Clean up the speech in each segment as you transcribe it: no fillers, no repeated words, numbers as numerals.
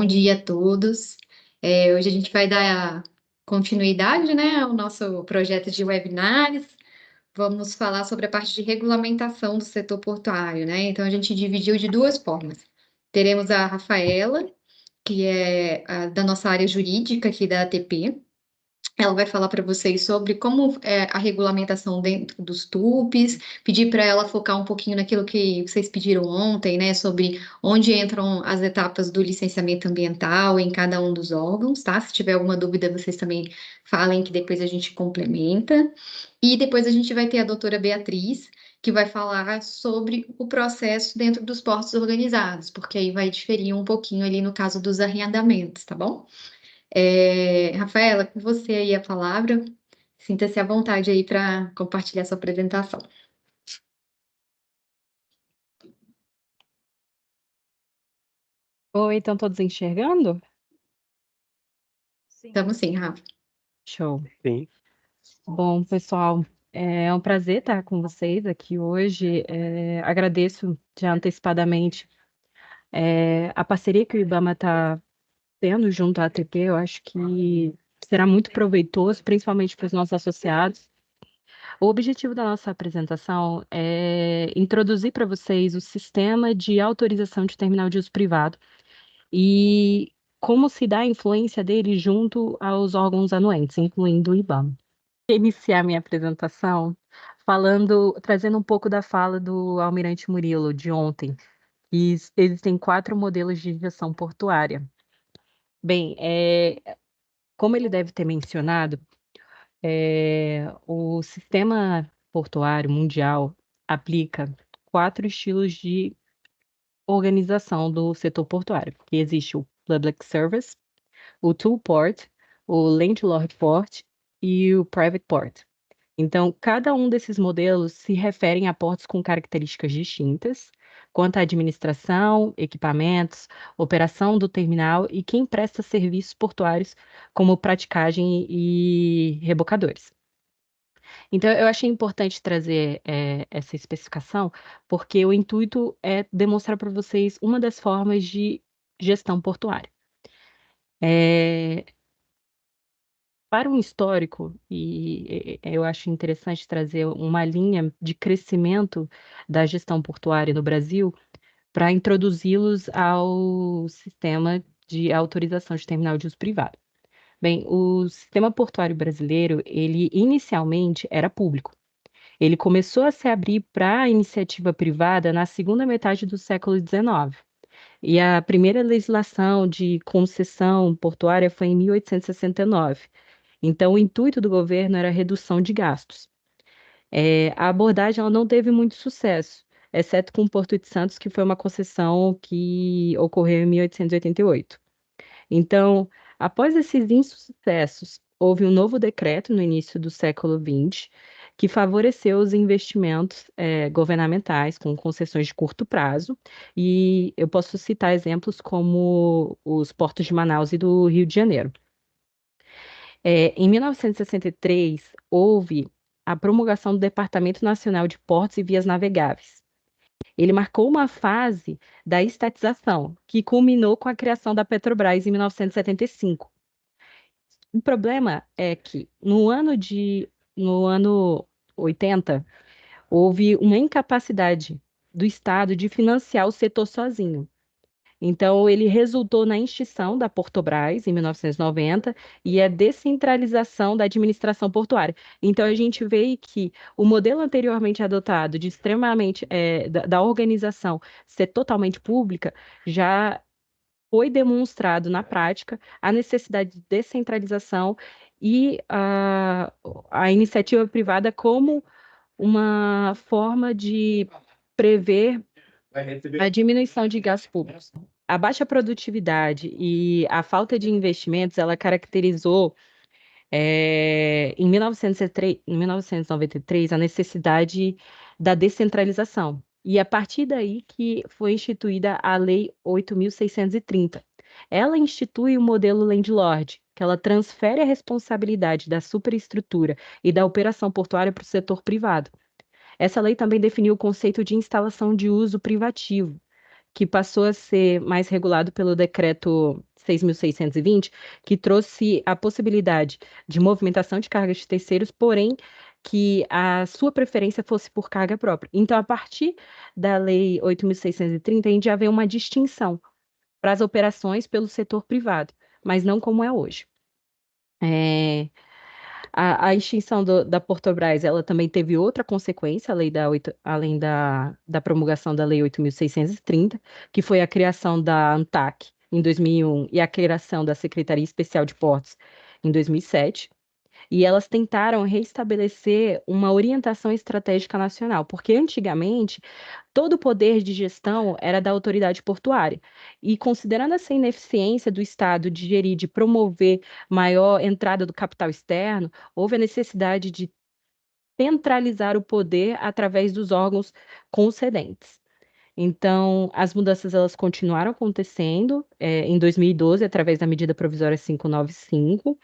Bom dia a todos. Hoje a gente vai dar continuidade, né, ao nosso projeto de webinars. Vamos falar sobre a parte de regulamentação do setor portuário, né? Então a gente dividiu de duas formas. Teremos a Rafaela, que é da nossa área jurídica aqui da ATP. Ela vai falar para vocês sobre como é a regulamentação dentro dos TUPs, pedir para ela focar um pouquinho naquilo que vocês pediram ontem, né, sobre onde entram as etapas do licenciamento ambiental em cada um dos órgãos, tá? Se tiver alguma dúvida, vocês também falem que depois a gente complementa. E depois a gente vai ter a doutora Beatriz, que vai falar sobre o processo dentro dos portos organizados, porque aí vai diferir um pouquinho ali no caso dos arrendamentos, tá bom? Rafaela, com você aí a palavra. Sinta-se à vontade aí para compartilhar sua apresentação. Oi, estão todos enxergando? Estamos sim, Rafa. Show. Sim. Bom, pessoal, é um prazer estar com vocês aqui hoje. Agradeço já antecipadamente a parceria que o IBAMA está tendo junto à ATP. Eu acho que será muito proveitoso, principalmente para os nossos associados. O objetivo da nossa apresentação é introduzir para vocês o sistema de autorização de terminal de uso privado e como se dá a influência dele junto aos órgãos anuentes, incluindo o IBAMA. Vou iniciar minha apresentação trazendo um pouco da fala do Almirante Murilo de ontem, que existem 4 modelos de gestão portuária. Bem, como ele deve ter mencionado, o sistema portuário mundial aplica 4 estilos de organização do setor portuário, que existe o Public Service, o Tool Port, o Landlord Port e o Private Port. Então, cada um desses modelos se referem a portos com características distintas quanto à administração, equipamentos, operação do terminal e quem presta serviços portuários, como praticagem e rebocadores. Então, eu achei importante trazer essa especificação, porque o intuito é demonstrar para vocês uma das formas de gestão portuária. Para um histórico, eu acho interessante trazer uma linha de crescimento da gestão portuária no Brasil para introduzi-los ao sistema de autorização de terminal de uso privado. Bem, o sistema portuário brasileiro, ele inicialmente era público. Ele começou a se abrir para a iniciativa privada na segunda metade do século XIX. E a primeira legislação de concessão portuária foi em 1869. Então, o intuito do governo era a redução de gastos. A abordagem ela não teve muito sucesso, exceto com o Porto de Santos, que foi uma concessão que ocorreu em 1888. Então, após esses insucessos, houve um novo decreto no início do século XX que favoreceu os investimentos governamentais com concessões de curto prazo, e eu posso citar exemplos como os portos de Manaus e do Rio de Janeiro. Em 1963, houve a promulgação do Departamento Nacional de Portos e Vias Navegáveis. Ele marcou uma fase da estatização, que culminou com a criação da Petrobras em 1975. O problema é que no ano 80, houve uma incapacidade do Estado de financiar o setor sozinho. Então, ele resultou na extinção da Portobras, em 1990, e a descentralização da administração portuária. Então, a gente vê que o modelo anteriormente adotado, de extremamente, da organização ser totalmente pública, já foi demonstrado na prática a necessidade de descentralização e a iniciativa privada como uma forma de prever a diminuição de gastos públicos. A baixa produtividade e a falta de investimentos, ela caracterizou em 1993 a necessidade da descentralização. E a partir daí que foi instituída a Lei 8.630. Ela institui o modelo landlord, que ela transfere a responsabilidade da superestrutura e da operação portuária para o setor privado. Essa lei também definiu o conceito de instalação de uso privativo, que passou a ser mais regulado pelo Decreto 6.620, que trouxe a possibilidade de movimentação de cargas de terceiros, porém que a sua preferência fosse por carga própria. Então, a partir da Lei 8.630, a gente já vê uma distinção para as operações pelo setor privado, mas não como é hoje. A extinção da Portobras, ela também teve outra consequência, além da promulgação da Lei 8.630, que foi a criação da ANTAC em 2001 e a criação da Secretaria Especial de Portos em 2007. E elas tentaram restabelecer uma orientação estratégica nacional, porque antigamente todo o poder de gestão era da autoridade portuária. E considerando essa ineficiência do Estado de gerir, de promover maior entrada do capital externo, houve a necessidade de centralizar o poder através dos órgãos concedentes. Então, as mudanças elas continuaram acontecendo em 2012, através da medida provisória 595,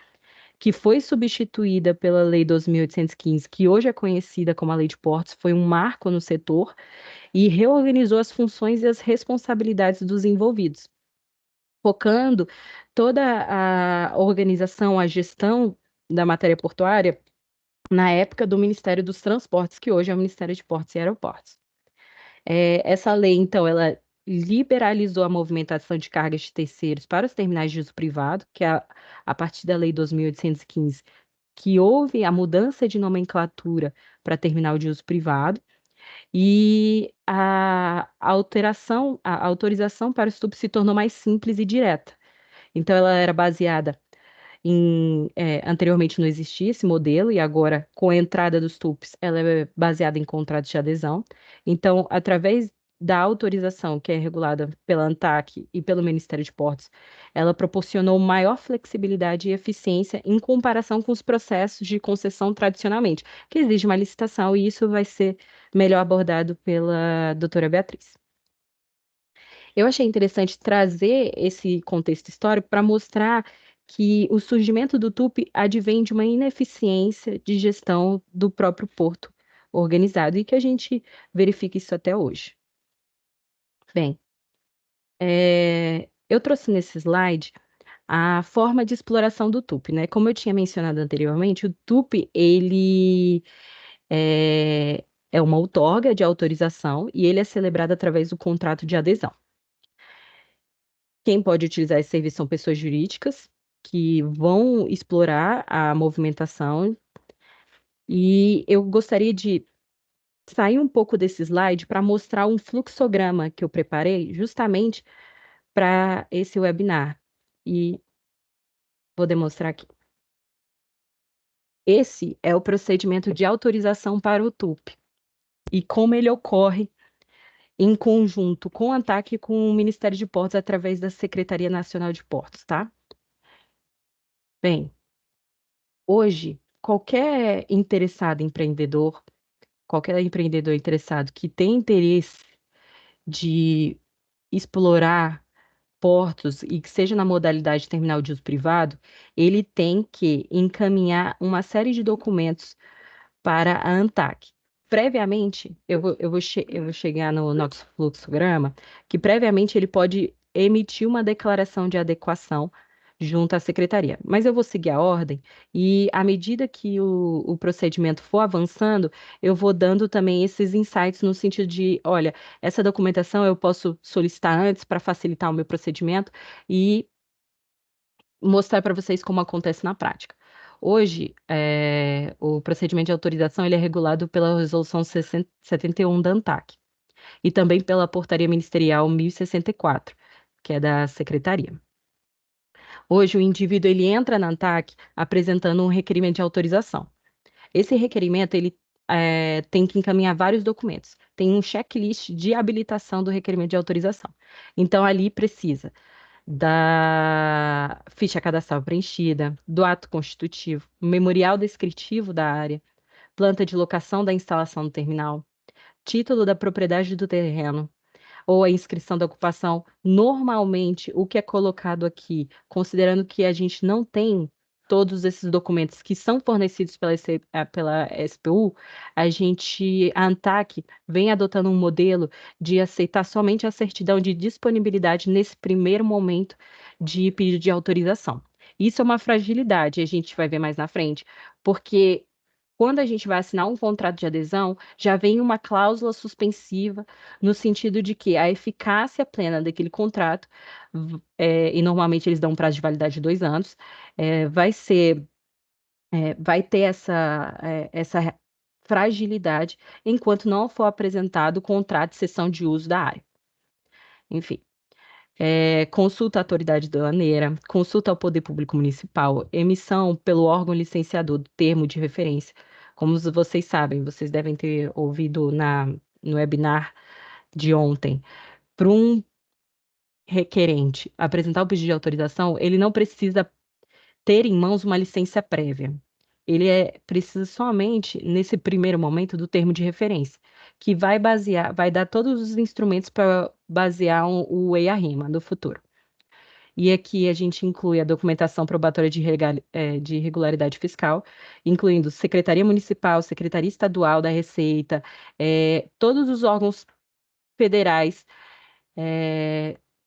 que foi substituída pela Lei 2.815, que hoje é conhecida como a Lei de Portos, foi um marco no setor e reorganizou as funções e as responsabilidades dos envolvidos, focando toda a organização, a gestão da matéria portuária na época do Ministério dos Transportes, que hoje é o Ministério de Portos e Aeroportos. Essa lei, então, ela liberalizou a movimentação de cargas de terceiros para os terminais de uso privado, que é a partir da Lei 2.815, que houve a mudança de nomenclatura para terminal de uso privado, e a autorização para o STUP se tornou mais simples e direta. Então, ela era baseada anteriormente não existia esse modelo, e agora, com a entrada dos TUPs, ela é baseada em contratos de adesão. Então, através da autorização, que é regulada pela ANTAC e pelo Ministério de Portos, ela proporcionou maior flexibilidade e eficiência em comparação com os processos de concessão tradicionalmente, que exige uma licitação, e isso vai ser melhor abordado pela doutora Beatriz. Eu achei interessante trazer esse contexto histórico para mostrar que o surgimento do TUP advém de uma ineficiência de gestão do próprio porto organizado, e que a gente verifica isso até hoje. Bem, eu trouxe nesse slide a forma de exploração do TUP, né? Como eu tinha mencionado anteriormente, o TUP, ele é uma outorga de autorização e ele é celebrado através do contrato de adesão. Quem pode utilizar esse serviço são pessoas jurídicas que vão explorar a movimentação. E eu gostaria de sair um pouco desse slide para mostrar um fluxograma que eu preparei justamente para esse webinar. E vou demonstrar aqui. Esse é o procedimento de autorização para o TUP e como ele ocorre em conjunto com a ANTAC e com o Ministério de Portos através da Secretaria Nacional de Portos, tá? Bem, hoje, qualquer empreendedor interessado que tem interesse de explorar portos e que seja na modalidade de terminal de uso privado, ele tem que encaminhar uma série de documentos para a ANTAC. Previamente, eu vou chegar no nosso fluxograma, que previamente ele pode emitir uma declaração de adequação junto à secretaria. Mas eu vou seguir a ordem e, à medida que o procedimento for avançando, eu vou dando também esses insights no sentido de, olha, essa documentação eu posso solicitar antes para facilitar o meu procedimento e mostrar para vocês como acontece na prática. Hoje, o procedimento de autorização ele é regulado pela Resolução 71 da ANTAC e também pela Portaria Ministerial 1064, que é da Secretaria. Hoje, o indivíduo ele entra na ANTAC apresentando um requerimento de autorização. Esse requerimento ele tem que encaminhar vários documentos. Tem um checklist de habilitação do requerimento de autorização. Então, ali precisa da ficha cadastral preenchida, do ato constitutivo, memorial descritivo da área, planta de locação da instalação do terminal, título da propriedade do terreno ou a inscrição da ocupação. Normalmente, o que é colocado aqui, considerando que a gente não tem todos esses documentos que são fornecidos pela SPU, a ANTAQ vem adotando um modelo de aceitar somente a certidão de disponibilidade nesse primeiro momento de pedido de autorização. Isso é uma fragilidade, a gente vai ver mais na frente, porque quando a gente vai assinar um contrato de adesão, já vem uma cláusula suspensiva, no sentido de que a eficácia plena daquele contrato, e normalmente eles dão um prazo de validade de 2 anos, vai ter essa fragilidade enquanto não for apresentado o contrato de cessão de uso da área. Enfim, consulta à autoridade aduaneira, consulta ao poder público municipal, emissão pelo órgão licenciador do termo de referência. Como vocês sabem, vocês devem ter ouvido no webinar de ontem, para um requerente apresentar o pedido de autorização, ele não precisa ter em mãos uma licença prévia. Ele precisa somente, nesse primeiro momento, do termo de referência, que vai dar todos os instrumentos para basear o EIA-RIMA no futuro. E aqui a gente inclui a documentação probatória de regularidade fiscal, incluindo Secretaria Municipal, Secretaria Estadual da Receita, todos os órgãos federais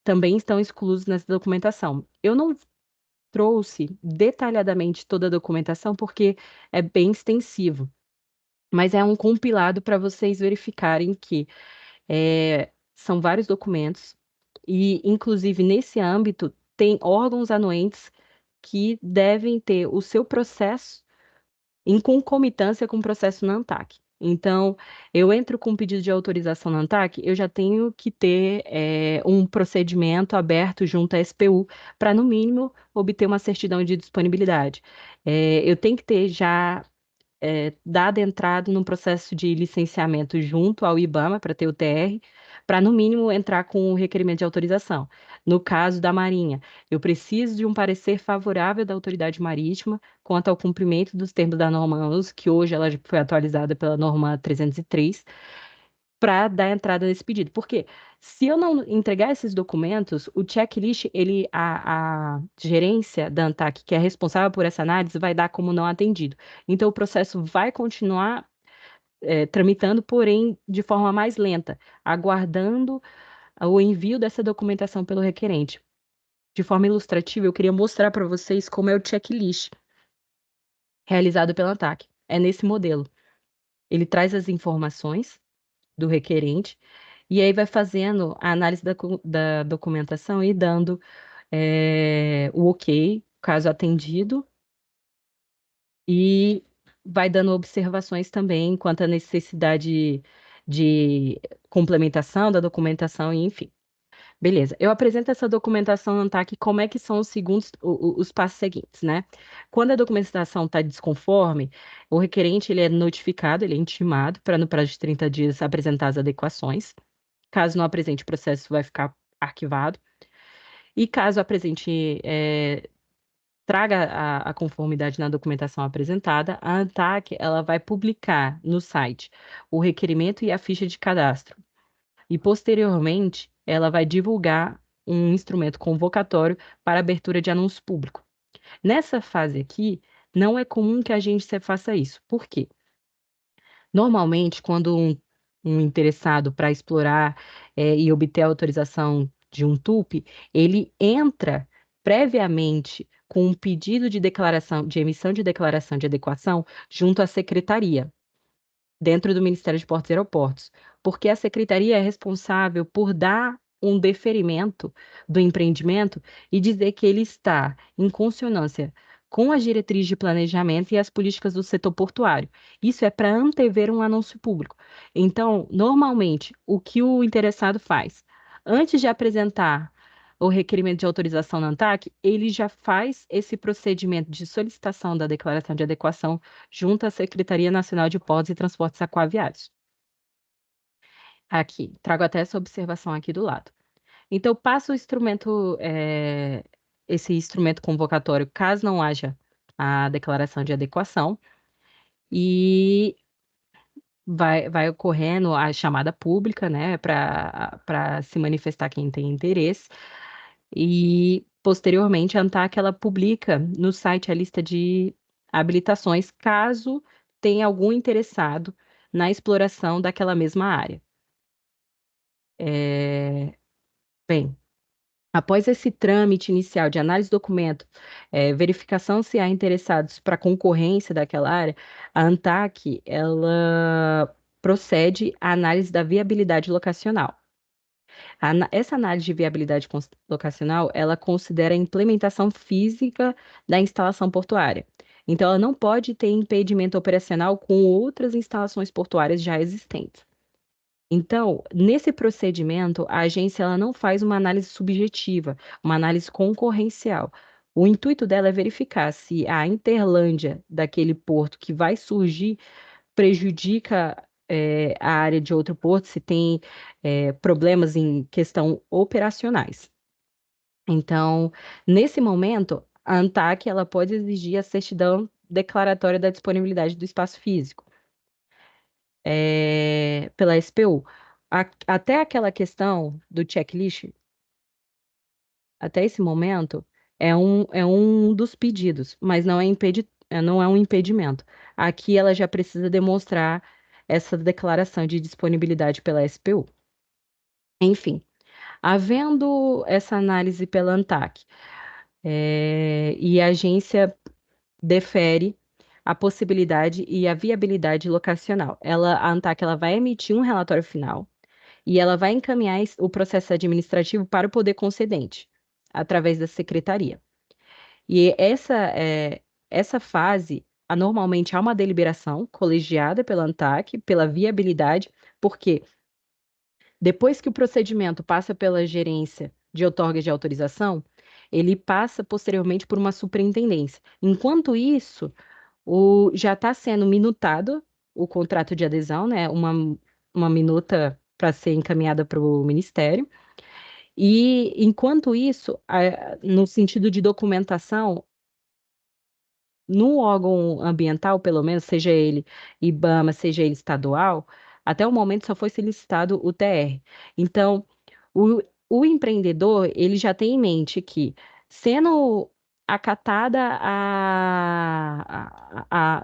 também estão exclusos nessa documentação. Eu não trouxe detalhadamente toda a documentação porque é bem extensivo, mas é um compilado para vocês verificarem que são vários documentos e, inclusive, nesse âmbito, tem órgãos anuentes que devem ter o seu processo em concomitância com o processo na ANTAQ. Então, eu entro com um pedido de autorização na ANTAQ, eu já tenho que ter um procedimento aberto junto à SPU para, no mínimo, obter uma certidão de disponibilidade. Eu tenho que ter já dada entrada no processo de licenciamento junto ao IBAMA, para ter o TR, para, no mínimo, entrar com o requerimento de autorização. No caso da Marinha, eu preciso de um parecer favorável da autoridade marítima quanto ao cumprimento dos termos da norma ANS, que hoje ela foi atualizada pela norma 303, para dar entrada nesse pedido. Porque se eu não entregar esses documentos, o checklist, a gerência da ANTAQ, que é responsável por essa análise, vai dar como não atendido. Então, o processo vai continuar tramitando, porém, de forma mais lenta, aguardando o envio dessa documentação pelo requerente. De forma ilustrativa, eu queria mostrar para vocês como é o checklist realizado pela ANTAQ. É nesse modelo. Ele traz as informações do requerente, e aí vai fazendo a análise da documentação e dando o ok, caso atendido, e vai dando observações também quanto à necessidade de complementação da documentação, e enfim. Beleza, eu apresento essa documentação no ANTAQ, como é que são os passos seguintes, né? Quando a documentação está desconforme, o requerente ele é notificado, ele é intimado para no prazo de 30 dias apresentar as adequações. Caso não apresente, o processo vai ficar arquivado. E caso apresente, traga a conformidade na documentação apresentada, a ANTAQ ela vai publicar no site o requerimento e a ficha de cadastro. E, posteriormente, ela vai divulgar um instrumento convocatório para abertura de anúncio público. Nessa fase aqui, não é comum que a agência faça isso. Por quê? Normalmente, quando um interessado para explorar e obter a autorização de um TUP, ele entra previamente com um pedido de declaração, de emissão de declaração de adequação junto à secretaria, dentro do Ministério de Portos e Aeroportos, porque a secretaria é responsável por dar um deferimento do empreendimento e dizer que ele está em consonância com as diretrizes de planejamento e as políticas do setor portuário. Isso é para antever um anúncio público. Então, normalmente, o que o interessado faz? Antes de apresentar o requerimento de autorização na ANTAQ, ele já faz esse procedimento de solicitação da declaração de adequação junto à Secretaria Nacional de Portos e Transportes Aquaviários. Aqui, trago até essa observação aqui do lado. Então, passa o instrumento, esse instrumento convocatório, caso não haja a declaração de adequação, e vai ocorrendo a chamada pública, né, para se manifestar quem tem interesse, e posteriormente, a ANTAC ela publica no site a lista de habilitações, caso tenha algum interessado na exploração daquela mesma área. Bem, após esse trâmite inicial de análise de documento, verificação se há interessados para concorrência daquela área, a ANTAC ela procede à análise da viabilidade locacional. Essa análise de viabilidade locacional, ela considera a implementação física da instalação portuária. Então, ela não pode ter impedimento operacional com outras instalações portuárias já existentes. Então, nesse procedimento, a agência ela não faz uma análise subjetiva, uma análise concorrencial. O intuito dela é verificar se a interlândia daquele porto que vai surgir prejudica a área de outro porto, se tem problemas em questão operacionais. Então, nesse momento, a ANTAC ela pode exigir a certidão declaratória da disponibilidade do espaço físico pela SPU. Até aquela questão do checklist, até esse momento, é um dos pedidos, mas não é um impedimento. Aqui ela já precisa demonstrar essa declaração de disponibilidade pela SPU. Enfim, havendo essa análise pela ANTAC, e a agência defere a possibilidade e a viabilidade locacional. A ANTAC ela vai emitir um relatório final e ela vai encaminhar o processo administrativo para o poder concedente, através da secretaria. E essa fase, normalmente há uma deliberação colegiada pela ANTAC, pela viabilidade, porque depois que o procedimento passa pela gerência de outorga de autorização, ele passa posteriormente por uma superintendência. Enquanto isso, já está sendo minutado o contrato de adesão, né? Uma minuta para ser encaminhada para o Ministério. E, enquanto isso, no sentido de documentação, no órgão ambiental, pelo menos, seja ele IBAMA, seja ele estadual, até o momento só foi solicitado o TR. Então, o, o empreendedor, ele já tem em mente que, sendo acatada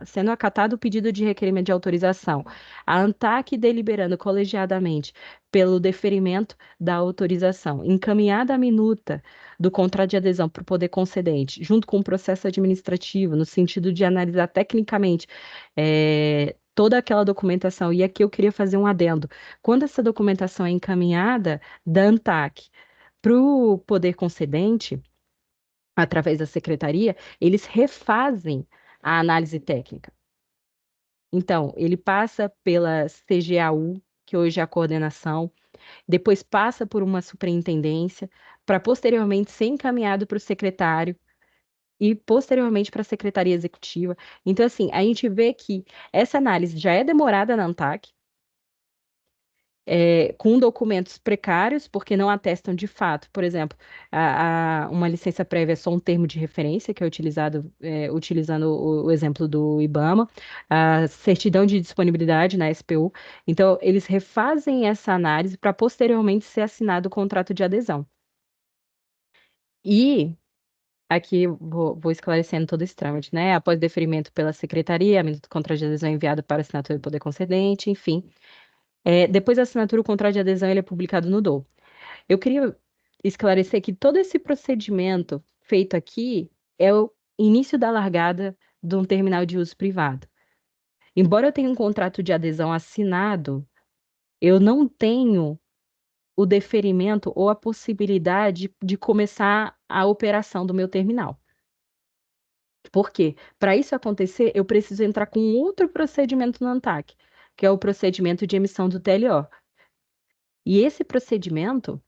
sendo acatado o pedido de requerimento de autorização, a ANTAC deliberando colegiadamente pelo deferimento da autorização, encaminhada a minuta do contrato de adesão para o poder concedente, junto com o processo administrativo, no sentido de analisar tecnicamente toda aquela documentação. E aqui eu queria fazer um adendo. Quando essa documentação é encaminhada da ANTAC para o poder concedente, através da secretaria, eles refazem a análise técnica. Então, ele passa pela CGAU, que hoje é a coordenação, depois passa por uma superintendência, para posteriormente ser encaminhado para o secretário e posteriormente para a secretaria executiva. Então, assim, a gente vê que essa análise já é demorada na ANTAC, com documentos precários, porque não atestam de fato, por exemplo, uma licença prévia é só um termo de referência, que é utilizado, utilizando o exemplo do IBAMA, a certidão de disponibilidade na SPU. Então, eles refazem essa análise para posteriormente ser assinado o contrato de adesão. E aqui eu vou esclarecendo todo esse trâmite, né? Após deferimento pela secretaria, a minuta do contrato de adesão é enviado para assinatura do poder concedente, enfim. Depois da assinatura, o contrato de adesão ele é publicado no DOU. Eu queria esclarecer que todo esse procedimento feito aqui é o início da largada de um terminal de uso privado. Embora eu tenha um contrato de adesão assinado, eu não tenho o deferimento ou a possibilidade de começar a operação do meu terminal. Por quê? Para isso acontecer, eu preciso entrar com outro procedimento no ANTAC, que é o procedimento de emissão do TLO. E esse procedimento,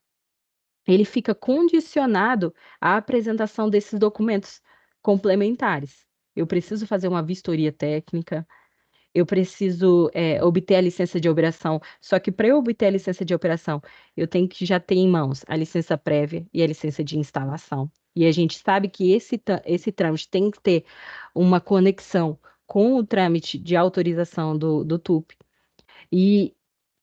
ele fica condicionado à apresentação desses documentos complementares. Eu preciso fazer uma vistoria técnica, eu preciso obter a licença de operação. Só que para eu obter a licença de operação, eu tenho que já ter em mãos a licença prévia e a licença de instalação. E a gente sabe que esse trâmite tem que ter uma conexão com o trâmite de autorização do TUP. E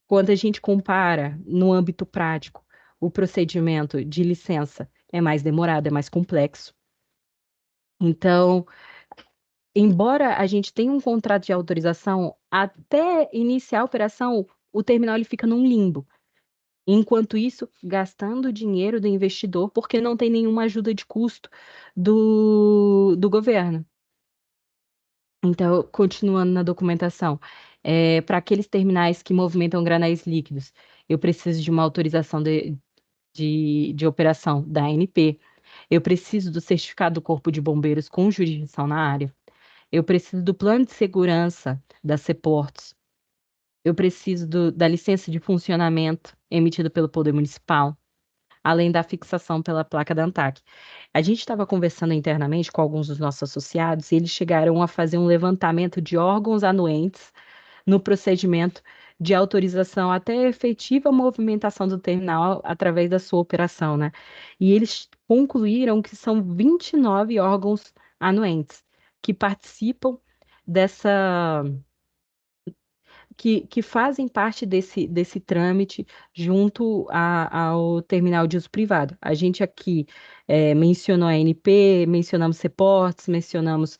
quando a gente compara no âmbito prático o procedimento de licença é mais demorado, é mais complexo. Então, embora a gente tenha um contrato de autorização, até iniciar a operação, o terminal ele fica num limbo. Enquanto isso, gastando o dinheiro do investidor, porque não tem nenhuma ajuda de custo do governo. Então, continuando na documentação, para aqueles terminais que movimentam granéis líquidos, eu preciso de uma autorização de operação da ANP, eu preciso do certificado do Corpo de Bombeiros com jurisdição na área, eu preciso do plano de segurança da Seportos, eu preciso da licença de funcionamento emitida pelo Poder Municipal, além da fixação pela placa da ANTAQ. A gente estava conversando internamente com alguns dos nossos associados e eles chegaram a fazer um levantamento de órgãos anuentes no procedimento de autorização até a efetiva movimentação do terminal através da sua operação, né? E eles concluíram que são 29 órgãos anuentes que participam dessa que fazem parte desse trâmite junto ao terminal de uso privado. A gente aqui mencionou a ANP, mencionamos Seportes, mencionamos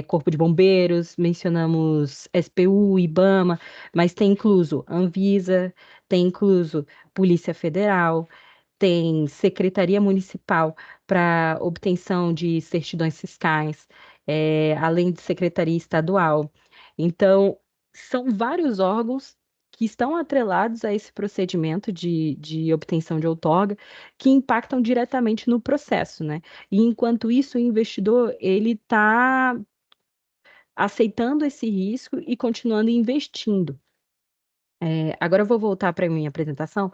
Corpo de Bombeiros, mencionamos SPU, IBAMA, mas tem incluso Anvisa, tem incluso Polícia Federal, tem Secretaria Municipal para obtenção de certidões fiscais, além de Secretaria Estadual. Então, são vários órgãos que estão atrelados a esse procedimento de obtenção de outorga que impactam diretamente no processo, né? E enquanto isso, o investidor ele está aceitando esse risco e continuando investindo. Agora eu vou voltar para a minha apresentação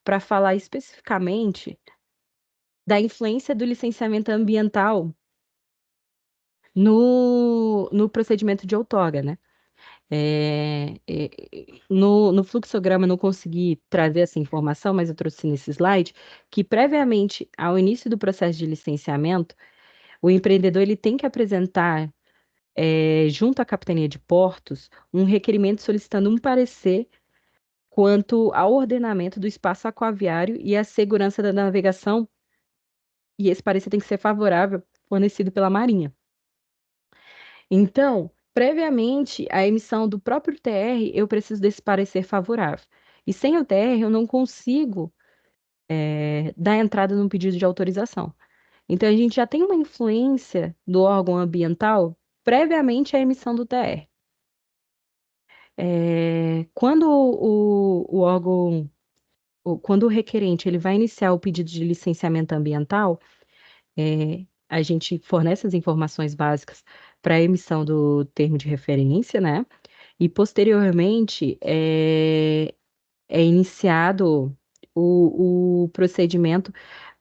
para falar especificamente da influência do licenciamento ambiental no procedimento de outorga, né? No fluxograma eu não consegui trazer essa informação, mas eu trouxe nesse slide, que previamente ao início do processo de licenciamento, o empreendedor ele tem que apresentar, junto à Capitania de Portos, um requerimento solicitando um parecer quanto ao ordenamento do espaço aquaviário e à segurança da navegação, e esse parecer tem que ser favorável, fornecido pela Marinha. Então, previamente à emissão do próprio TR, eu preciso desse parecer favorável. E sem o TR, eu não consigo, dar entrada no pedido de autorização. Então, a gente já tem uma influência do órgão ambiental previamente à emissão do TR. Quando o órgão, quando o requerente ele vai iniciar o pedido de licenciamento ambiental, a gente fornece as informações básicas para a emissão do termo de referência, né? E posteriormente é iniciado o procedimento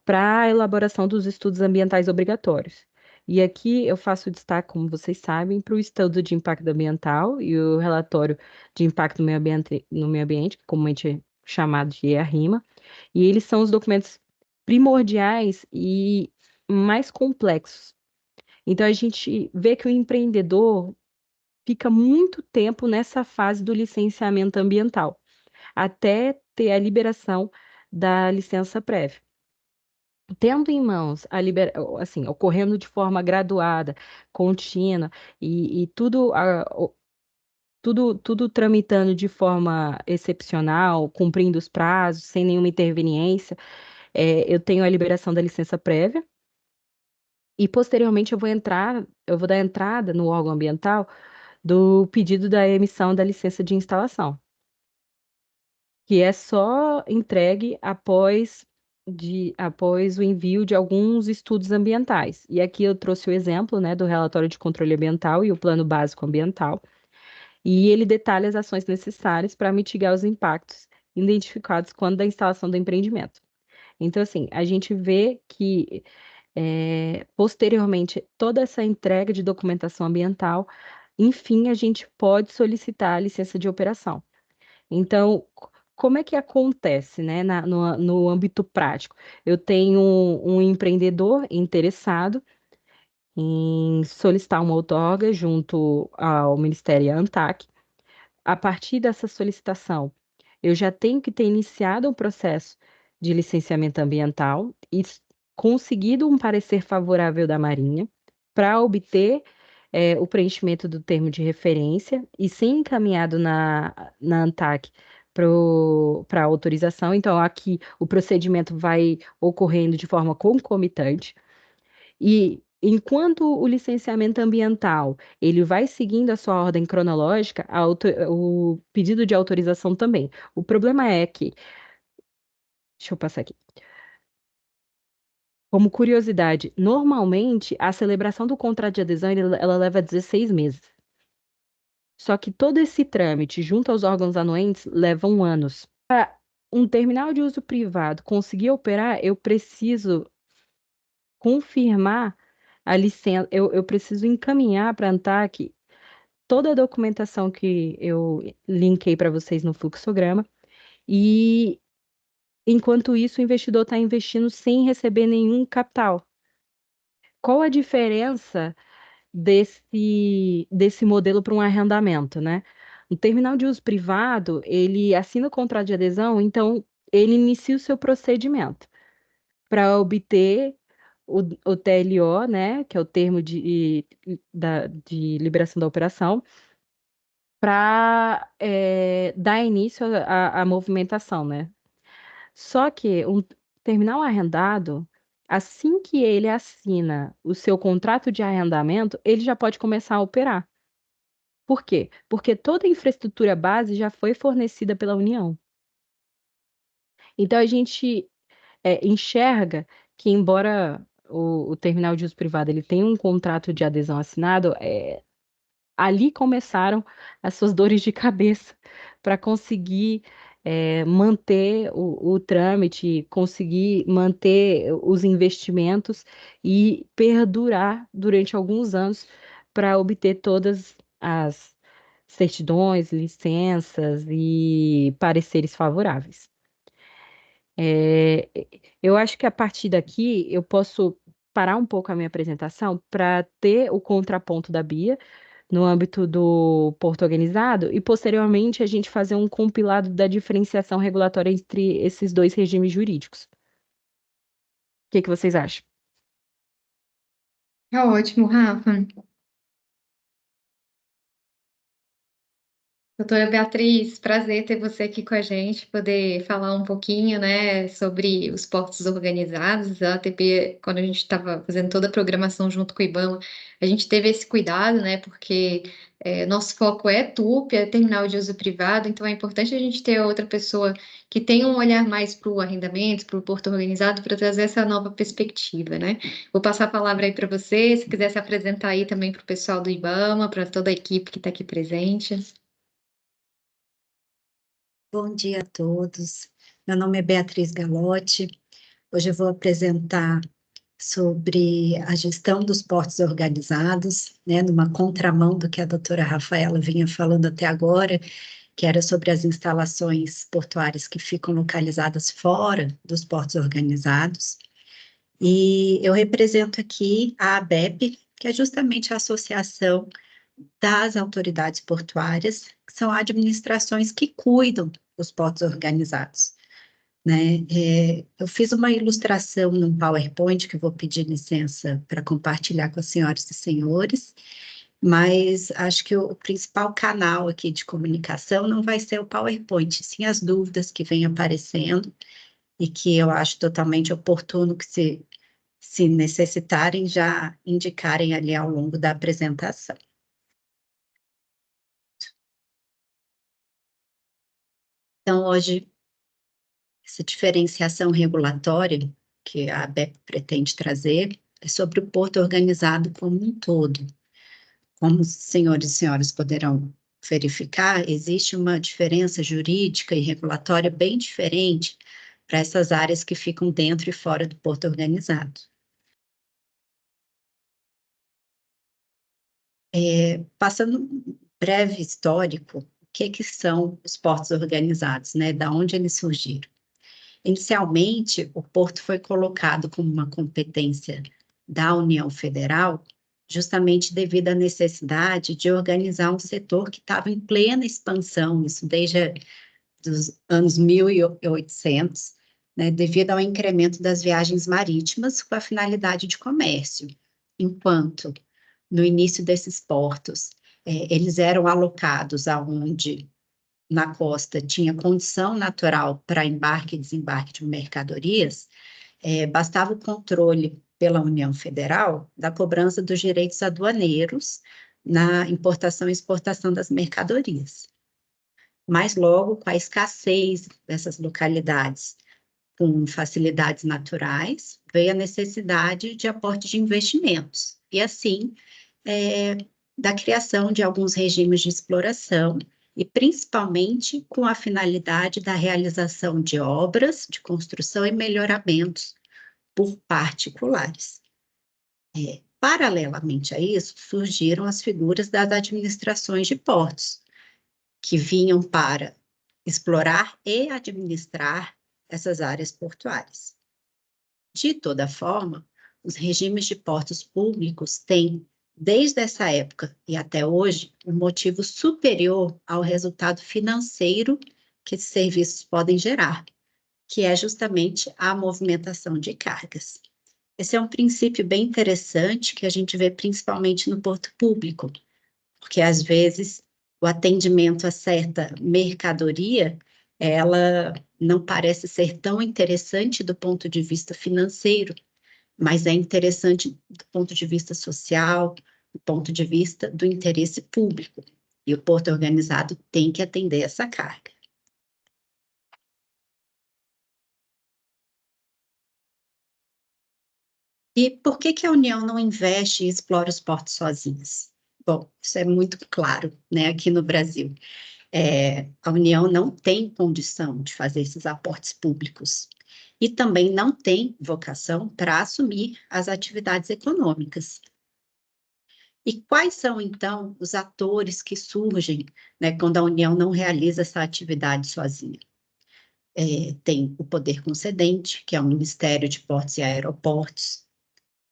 para a elaboração dos estudos ambientais obrigatórios. E aqui eu faço destaque, como vocês sabem, para o estudo de impacto ambiental e o relatório de impacto no meio ambiente, comumente é chamado de EARIMA, e eles são os documentos primordiais e mais complexos. Então a gente vê que o empreendedor fica muito tempo nessa fase do licenciamento ambiental, até ter a liberação da licença prévia. Tendo em mãos assim, ocorrendo de forma graduada, contínua, e tudo, tudo tramitando de forma excepcional, cumprindo os prazos, sem nenhuma interveniência, eu tenho a liberação da licença prévia, e posteriormente eu vou dar entrada no órgão ambiental do pedido da emissão da licença de instalação, que é só entregue após o envio de alguns estudos ambientais. E aqui eu trouxe o exemplo, né, do relatório de controle ambiental e o plano básico ambiental, e ele detalha as ações necessárias para mitigar os impactos identificados quando da instalação do empreendimento. Então, assim, a gente vê que posteriormente, toda essa entrega de documentação ambiental, enfim, a gente pode solicitar a licença de operação. Então, como é que acontece, né, no âmbito prático? Eu tenho um empreendedor interessado em solicitar uma outorga junto ao Ministério e à ANTAQ. A partir dessa solicitação, eu já tenho que ter iniciado o processo de licenciamento ambiental e conseguido um parecer favorável da Marinha para obter o preenchimento do termo de referência e ser encaminhado na ANTAC para autorização. Então, aqui o procedimento vai ocorrendo de forma concomitante. E enquanto o licenciamento ambiental ele vai seguindo a sua ordem cronológica, o pedido de autorização também. O problema é que, deixa eu passar aqui. Como curiosidade, normalmente a celebração do contrato de adesão ela leva 16 meses. Só que todo esse trâmite junto aos órgãos anuentes levam anos. Para um terminal de uso privado conseguir operar, eu preciso confirmar a licença, eu preciso encaminhar para a ANTAC toda a documentação que eu linkei para vocês no fluxograma, e enquanto isso o investidor está investindo sem receber nenhum capital. Qual a diferença desse modelo para um arrendamento, né? Um terminal de uso privado, ele assina o contrato de adesão, então ele inicia o seu procedimento para obter o TLO, né, que é o termo de liberação da operação, para dar início à movimentação, né? Só que um terminal arrendado, assim que ele assina o seu contrato de arrendamento, ele já pode começar a operar. Por quê? Porque toda a infraestrutura base já foi fornecida pela União. Então a gente enxerga que, embora o terminal de uso privado ele tenha um contrato de adesão assinado, ali começaram as suas dores de cabeça para conseguir manter o trâmite, conseguir manter os investimentos e perdurar durante alguns anos para obter todas as certidões, licenças e pareceres favoráveis. Eu acho que a partir daqui eu posso parar um pouco a minha apresentação para ter o contraponto da Bia no âmbito do Porto Organizado e, posteriormente, a gente fazer um compilado da diferenciação regulatória entre esses dois regimes jurídicos. O que vocês acham? É ótimo, Rafa. Doutora Beatriz, prazer ter você aqui com a gente, poder falar um pouquinho, né, sobre os portos organizados. A ATP, quando a gente estava fazendo toda a programação junto com o IBAMA, a gente teve esse cuidado, né, porque nosso foco é TUP, é terminal de uso privado, então é importante a gente ter outra pessoa que tenha um olhar mais para o arrendamento, para o porto organizado, para trazer essa nova perspectiva, né? Vou passar a palavra aí para você, se quiser se apresentar aí também para o pessoal do IBAMA, para toda a equipe que está aqui presente. Bom dia a todos. Meu nome é Beatriz Galotti. Hoje eu vou apresentar sobre a gestão dos portos organizados, né, numa contramão do que a doutora Rafaela vinha falando até agora, que era sobre as instalações portuárias que ficam localizadas fora dos portos organizados. E eu represento aqui a ABEP, que é justamente a Associação das Autoridades Portuárias, que são administrações que cuidam dos portos organizados, né? Eu fiz uma ilustração num PowerPoint que eu vou pedir licença para compartilhar com as senhoras e senhores, mas acho que o principal canal aqui de comunicação não vai ser o PowerPoint, sim as dúvidas que vêm aparecendo e que eu acho totalmente oportuno que se necessitarem já indicarem ali ao longo da apresentação. Então, hoje, essa diferenciação regulatória que a ABEP pretende trazer é sobre o porto organizado como um todo. Como os senhores e senhoras poderão verificar, existe uma diferença jurídica e regulatória bem diferente para essas áreas que ficam dentro e fora do porto organizado. Passando um breve histórico, o que são os portos organizados, né? Da onde eles surgiram? Inicialmente, o porto foi colocado como uma competência da União Federal, justamente devido à necessidade de organizar um setor que estava em plena expansão, isso desde os anos 1800, né, devido ao incremento das viagens marítimas com a finalidade de comércio, enquanto no início desses portos eles eram alocados aonde na costa tinha condição natural para embarque e desembarque de mercadorias, bastava o controle pela União Federal da cobrança dos direitos aduaneiros na importação e exportação das mercadorias. Mas logo, com a escassez dessas localidades com facilidades naturais, veio a necessidade de aporte de investimentos, e assim, da criação de alguns regimes de exploração, e principalmente com a finalidade da realização de obras de construção e melhoramentos por particulares. Paralelamente a isso, surgiram as figuras das administrações de portos, que vinham para explorar e administrar essas áreas portuárias. De toda forma, os regimes de portos públicos têm, desde essa época e até hoje, um motivo superior ao resultado financeiro que esses serviços podem gerar, que é justamente a movimentação de cargas. Esse é um princípio bem interessante que a gente vê principalmente no porto público, porque às vezes o atendimento a certa mercadoria, ela não parece ser tão interessante do ponto de vista financeiro, mas é interessante do ponto de vista social, do ponto de vista do interesse público. E o porto organizado tem que atender essa carga. E por que a União não investe e explora os portos sozinhas? Bom, isso é muito claro, né, aqui no Brasil. A União não tem condição de fazer esses aportes públicos e também não tem vocação para assumir as atividades econômicas. E quais são, então, os atores que surgem, né, quando a União não realiza essa atividade sozinha? Tem o poder concedente, que é o Ministério de Portos e Aeroportos,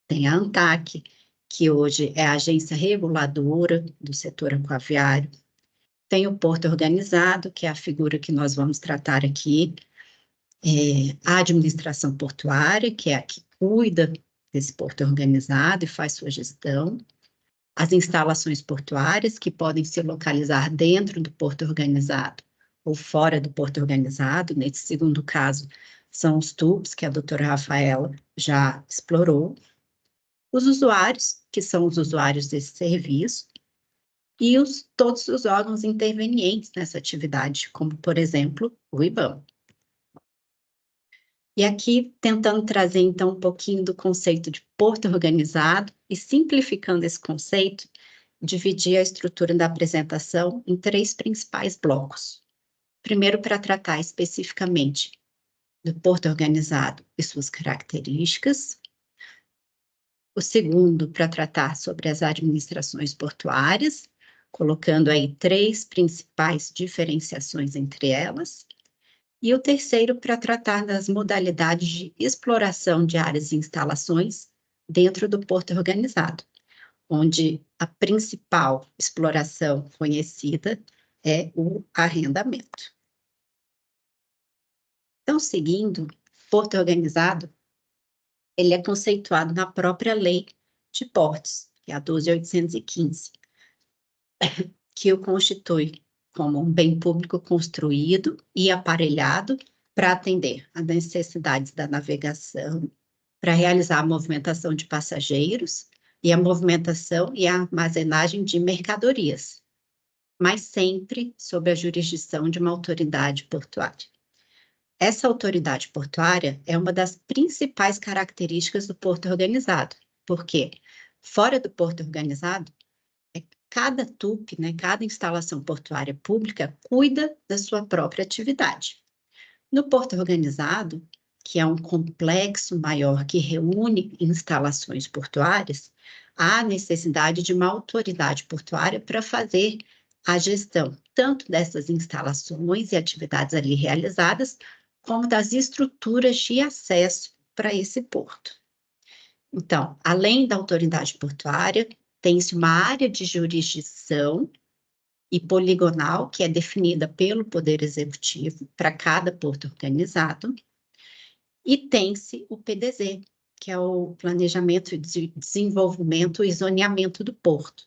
tem a ANTAQ, que hoje é a agência reguladora do setor aquaviário, tem o porto organizado, que é a figura que nós vamos tratar aqui, a administração portuária, que é a que cuida desse porto organizado e faz sua gestão, as instalações portuárias, que podem se localizar dentro do porto organizado ou fora do porto organizado, nesse segundo caso, são os TUPs, que a doutora Rafaela já explorou, os usuários, que são os usuários desse serviço, e todos os órgãos intervenientes nessa atividade, como, por exemplo, o IBAMA. E aqui, tentando trazer, então, um pouquinho do conceito de porto organizado e simplificando esse conceito, dividir a estrutura da apresentação em 3 principais blocos. Primeiro, para tratar especificamente do porto organizado e suas características. O segundo, para tratar sobre as administrações portuárias, colocando aí 3 principais diferenciações entre elas. E o terceiro, para tratar das modalidades de exploração de áreas e instalações dentro do porto organizado, onde a principal exploração conhecida é o arrendamento. Então, seguindo, porto organizado, ele é conceituado na própria lei de portos, que é a 12.815, que o constitui como um bem público construído e aparelhado para atender às necessidades da navegação, para realizar a movimentação de passageiros e a movimentação e a armazenagem de mercadorias, mas sempre sob a jurisdição de uma autoridade portuária. Essa autoridade portuária é uma das principais características do porto organizado, porque fora do porto organizado, cada TUP, né, cada instalação portuária pública, cuida da sua própria atividade. No porto organizado, que é um complexo maior que reúne instalações portuárias, há necessidade de uma autoridade portuária para fazer a gestão tanto dessas instalações e atividades ali realizadas, como das estruturas de acesso para esse porto. Então, além da autoridade portuária, tem-se uma área de jurisdição e poligonal, que é definida pelo Poder Executivo para cada porto organizado, E tem-se o PDZ, que é o Planejamento de Desenvolvimento e Zoneamento do Porto,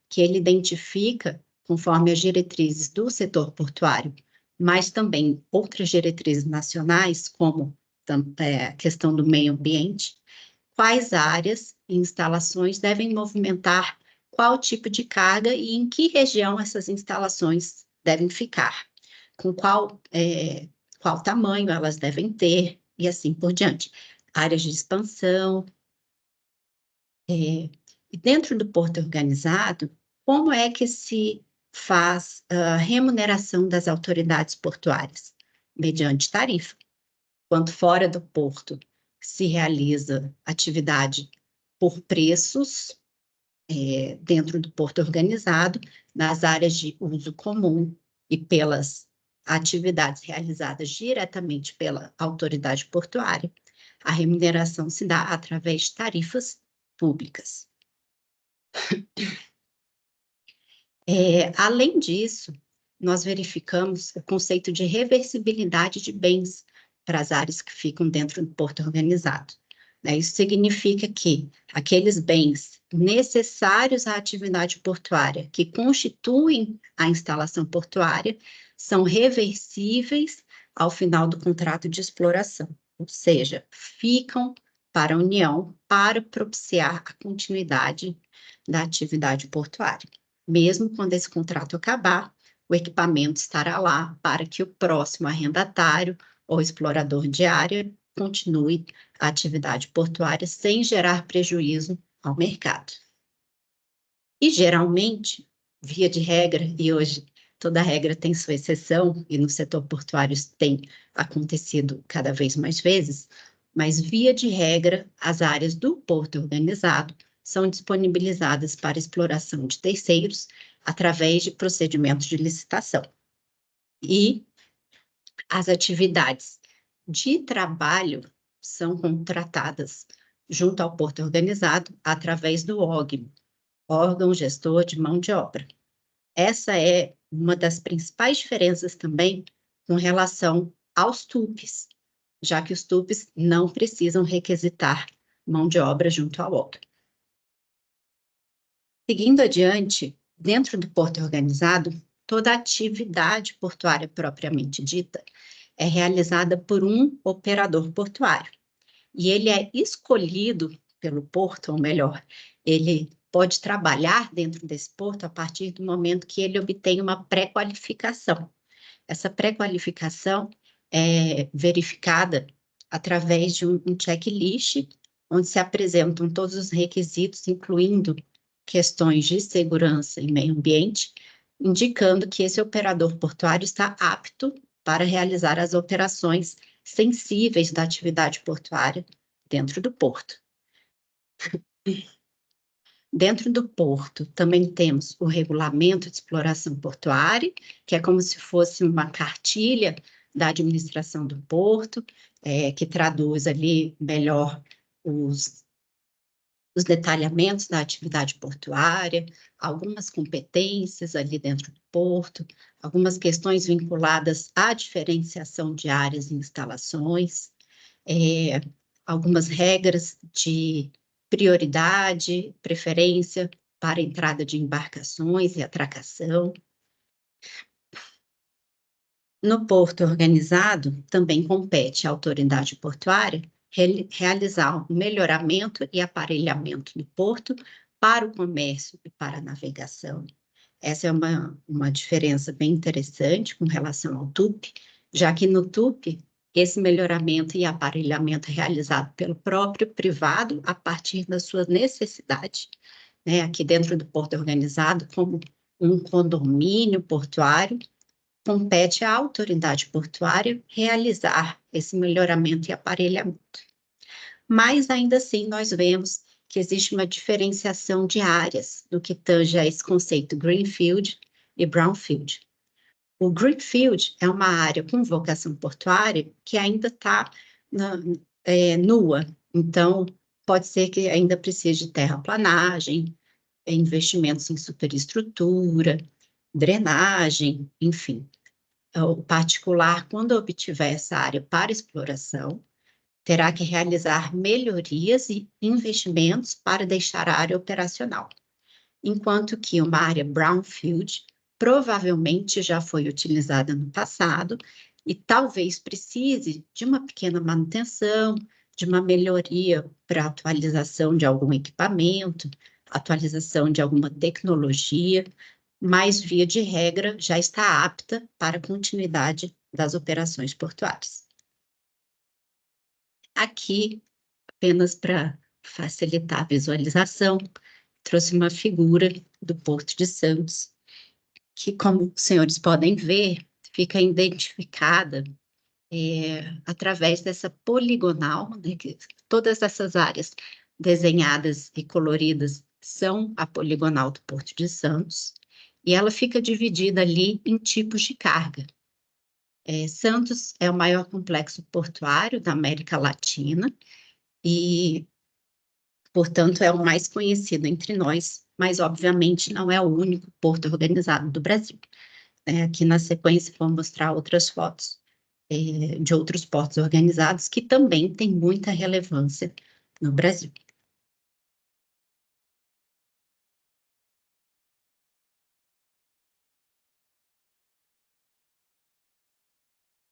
que ele identifica, conforme as diretrizes do setor portuário, mas também outras diretrizes nacionais, como a questão do meio ambiente, quais áreas e instalações devem movimentar qual tipo de carga e em que região essas instalações devem ficar, com qual tamanho elas devem ter, e assim por diante. Áreas de expansão. E dentro do porto organizado, como é que se faz a remuneração das autoridades portuárias? Mediante tarifa. Quanto fora do porto se realiza atividade por preços, dentro do porto organizado, nas áreas de uso comum e pelas atividades realizadas diretamente pela autoridade portuária, a remuneração se dá através de tarifas públicas. Além disso, nós verificamos o conceito de reversibilidade de bens para as áreas que ficam dentro do porto organizado. Isso significa que aqueles bens necessários à atividade portuária, que constituem a instalação portuária, são reversíveis ao final do contrato de exploração, ou seja, ficam para a União para propiciar a continuidade da atividade portuária. Mesmo quando esse contrato acabar, o equipamento estará lá para que o próximo arrendatário ou explorador de área continue a atividade portuária sem gerar prejuízo ao mercado. E, geralmente, via de regra, e hoje toda regra tem sua exceção, e no setor portuário isso tem acontecido cada vez mais vezes, mas, via de regra, as áreas do porto organizado são disponibilizadas para exploração de terceiros através de procedimentos de licitação. E as atividades de trabalho são contratadas junto ao porto organizado através do OGMO, órgão gestor de mão de obra. Essa é uma das principais diferenças também com relação aos TUPs, já que os TUPs não precisam requisitar mão de obra junto ao OGMO. Seguindo adiante, dentro do porto organizado, toda a atividade portuária propriamente dita é realizada por um operador portuário. E ele é escolhido pelo porto, ou melhor, ele pode trabalhar dentro desse porto a partir do momento que ele obtém uma pré-qualificação. Essa pré-qualificação é verificada através de um checklist, onde se apresentam todos os requisitos, incluindo questões de segurança e meio ambiente, indicando que esse operador portuário está apto para realizar as operações sensíveis da atividade portuária dentro do porto. Dentro do porto, também temos o regulamento de exploração portuária, que é como se fosse uma cartilha da administração do porto, que traduz ali melhor os detalhamentos da atividade portuária, algumas competências ali dentro do porto, algumas questões vinculadas à diferenciação de áreas e instalações, algumas regras de prioridade, preferência para a entrada de embarcações e atracação. No porto organizado, também compete à autoridade portuária realizar o melhoramento e aparelhamento do porto para o comércio e para a navegação. Essa é uma diferença bem interessante com relação ao TUP, já que no TUP, esse melhoramento e aparelhamento é realizado pelo próprio privado a partir da sua necessidade, né? Aqui dentro do porto organizado, como um condomínio portuário, compete à autoridade portuária realizar esse melhoramento e aparelhamento. Mas, ainda assim, nós vemos que existe uma diferenciação de áreas no que tange a esse conceito Greenfield e Brownfield. O Greenfield é uma área com vocação portuária que ainda está nua, então pode ser que ainda precise de terraplanagem, investimentos em superestrutura, drenagem, enfim. O particular, quando obtiver essa área para exploração, terá que realizar melhorias e investimentos para deixar a área operacional, enquanto que uma área brownfield provavelmente já foi utilizada no passado e talvez precise de uma pequena manutenção, de uma melhoria para atualização de algum equipamento, atualização de alguma tecnologia, mas, via de regra, já está apta para a continuidade das operações portuárias. Aqui, apenas para facilitar a visualização, trouxe uma figura do Porto de Santos, que, como os senhores podem ver, fica identificada através dessa poligonal, né, que todas essas áreas desenhadas e coloridas são a poligonal do Porto de Santos, e ela fica dividida ali em tipos de carga. Santos é o maior complexo portuário da América Latina e, portanto, é o mais conhecido entre nós, mas, obviamente, não é o único porto organizado do Brasil. Aqui na sequência vou mostrar outras fotos de outros portos organizados que também têm muita relevância no Brasil.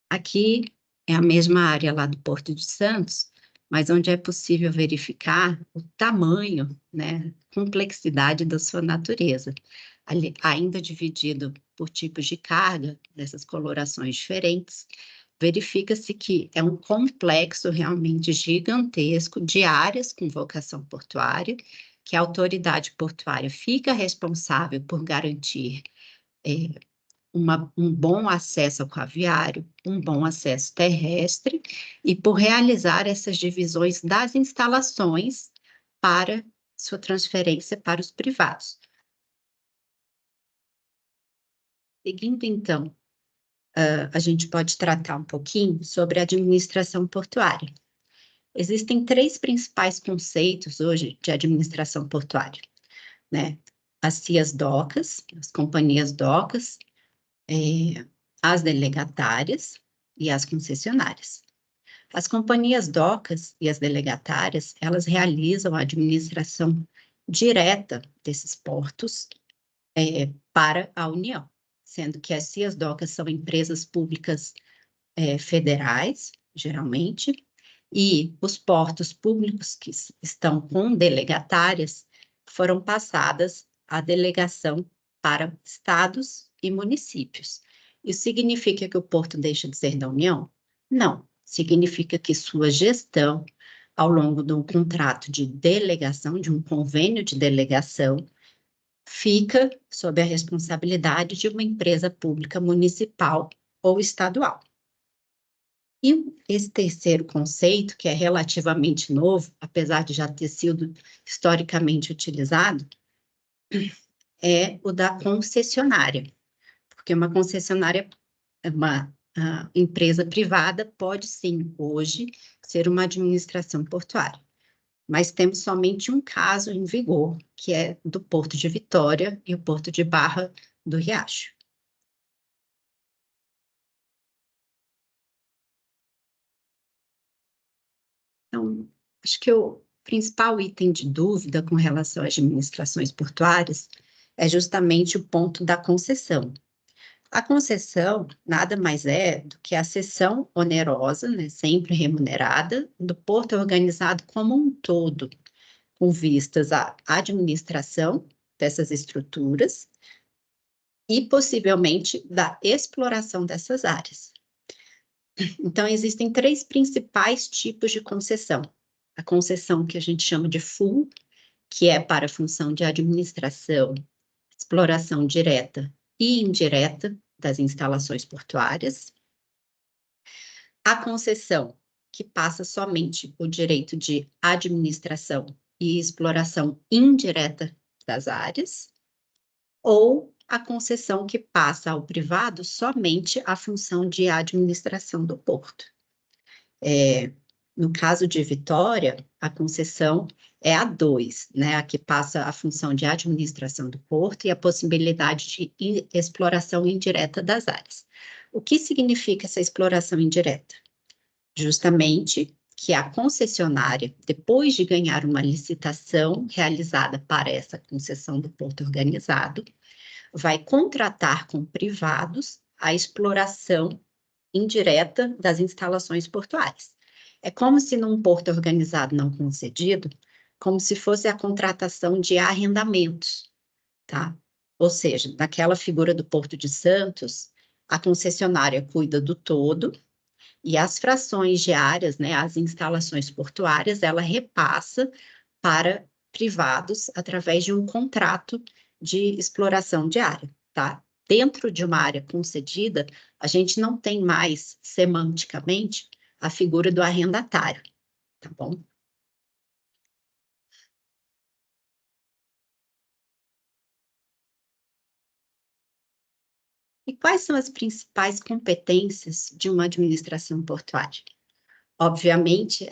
Aqui é a mesma área lá do Porto de Santos, mas onde é possível verificar o tamanho, né, complexidade da sua natureza. Ali, ainda dividido por tipos de carga, dessas colorações diferentes, verifica-se que é um complexo realmente gigantesco de áreas com vocação portuária, que a autoridade portuária fica responsável por garantir um bom acesso aquaviário, um bom acesso terrestre e por realizar essas divisões das instalações para sua transferência para os privados. Seguindo, então, a gente pode tratar um pouquinho sobre a administração portuária. Existem 3 principais conceitos hoje de administração portuária, né? As CIAs-DOCAs, as companhias-DOCAs, as delegatárias e as concessionárias. As companhias-DOCAs e as delegatárias, elas realizam a administração direta desses portos para a União, sendo que as CIAs-DOCAs são empresas públicas federais, geralmente, e os portos públicos que estão com delegatárias foram passadas à delegação para estados e municípios. Isso significa que o porto deixa de ser da União? Não, significa que sua gestão, ao longo de um contrato de delegação, de um convênio de delegação, fica sob a responsabilidade de uma empresa pública municipal ou estadual. E esse terceiro conceito, que é relativamente novo, apesar de já ter sido historicamente utilizado, é o da concessionária, porque uma concessionária, uma empresa privada, pode sim, hoje, ser uma administração portuária. Mas temos somente um caso em vigor, que é do Porto de Vitória e o Porto de Barra do Riacho. Então, acho que o principal item de dúvida com relação às administrações portuárias é justamente o ponto da concessão. A concessão nada mais é do que a cessão onerosa, né, sempre remunerada, do porto organizado como um todo, com vistas à administração dessas estruturas e, possivelmente, da exploração dessas áreas. Então, existem 3 principais tipos de concessão. A concessão que a gente chama de full, que é para a função de administração, exploração direta e indireta das instalações portuárias. A concessão, que passa somente o direito de administração e exploração indireta das áreas, ou a concessão que passa ao privado somente a função de administração do porto. No caso de Vitória, a concessão é a 2, né, a que passa a função de administração do porto e a possibilidade de exploração indireta das áreas. O que significa essa exploração indireta? Justamente que a concessionária, depois de ganhar uma licitação realizada para essa concessão do porto organizado, vai contratar com privados a exploração indireta das instalações portuárias. É como se num porto organizado não concedido, como se fosse a contratação de arrendamentos, tá? Ou seja, naquela figura do Porto de Santos, a concessionária cuida do todo e as frações diárias, né, as instalações portuárias, ela repassa para privados através de um contrato de exploração diária, tá? Dentro de uma área concedida, a gente não tem mais, semanticamente, a figura do arrendatário, tá bom? E quais são as principais competências de uma administração portuária? Obviamente,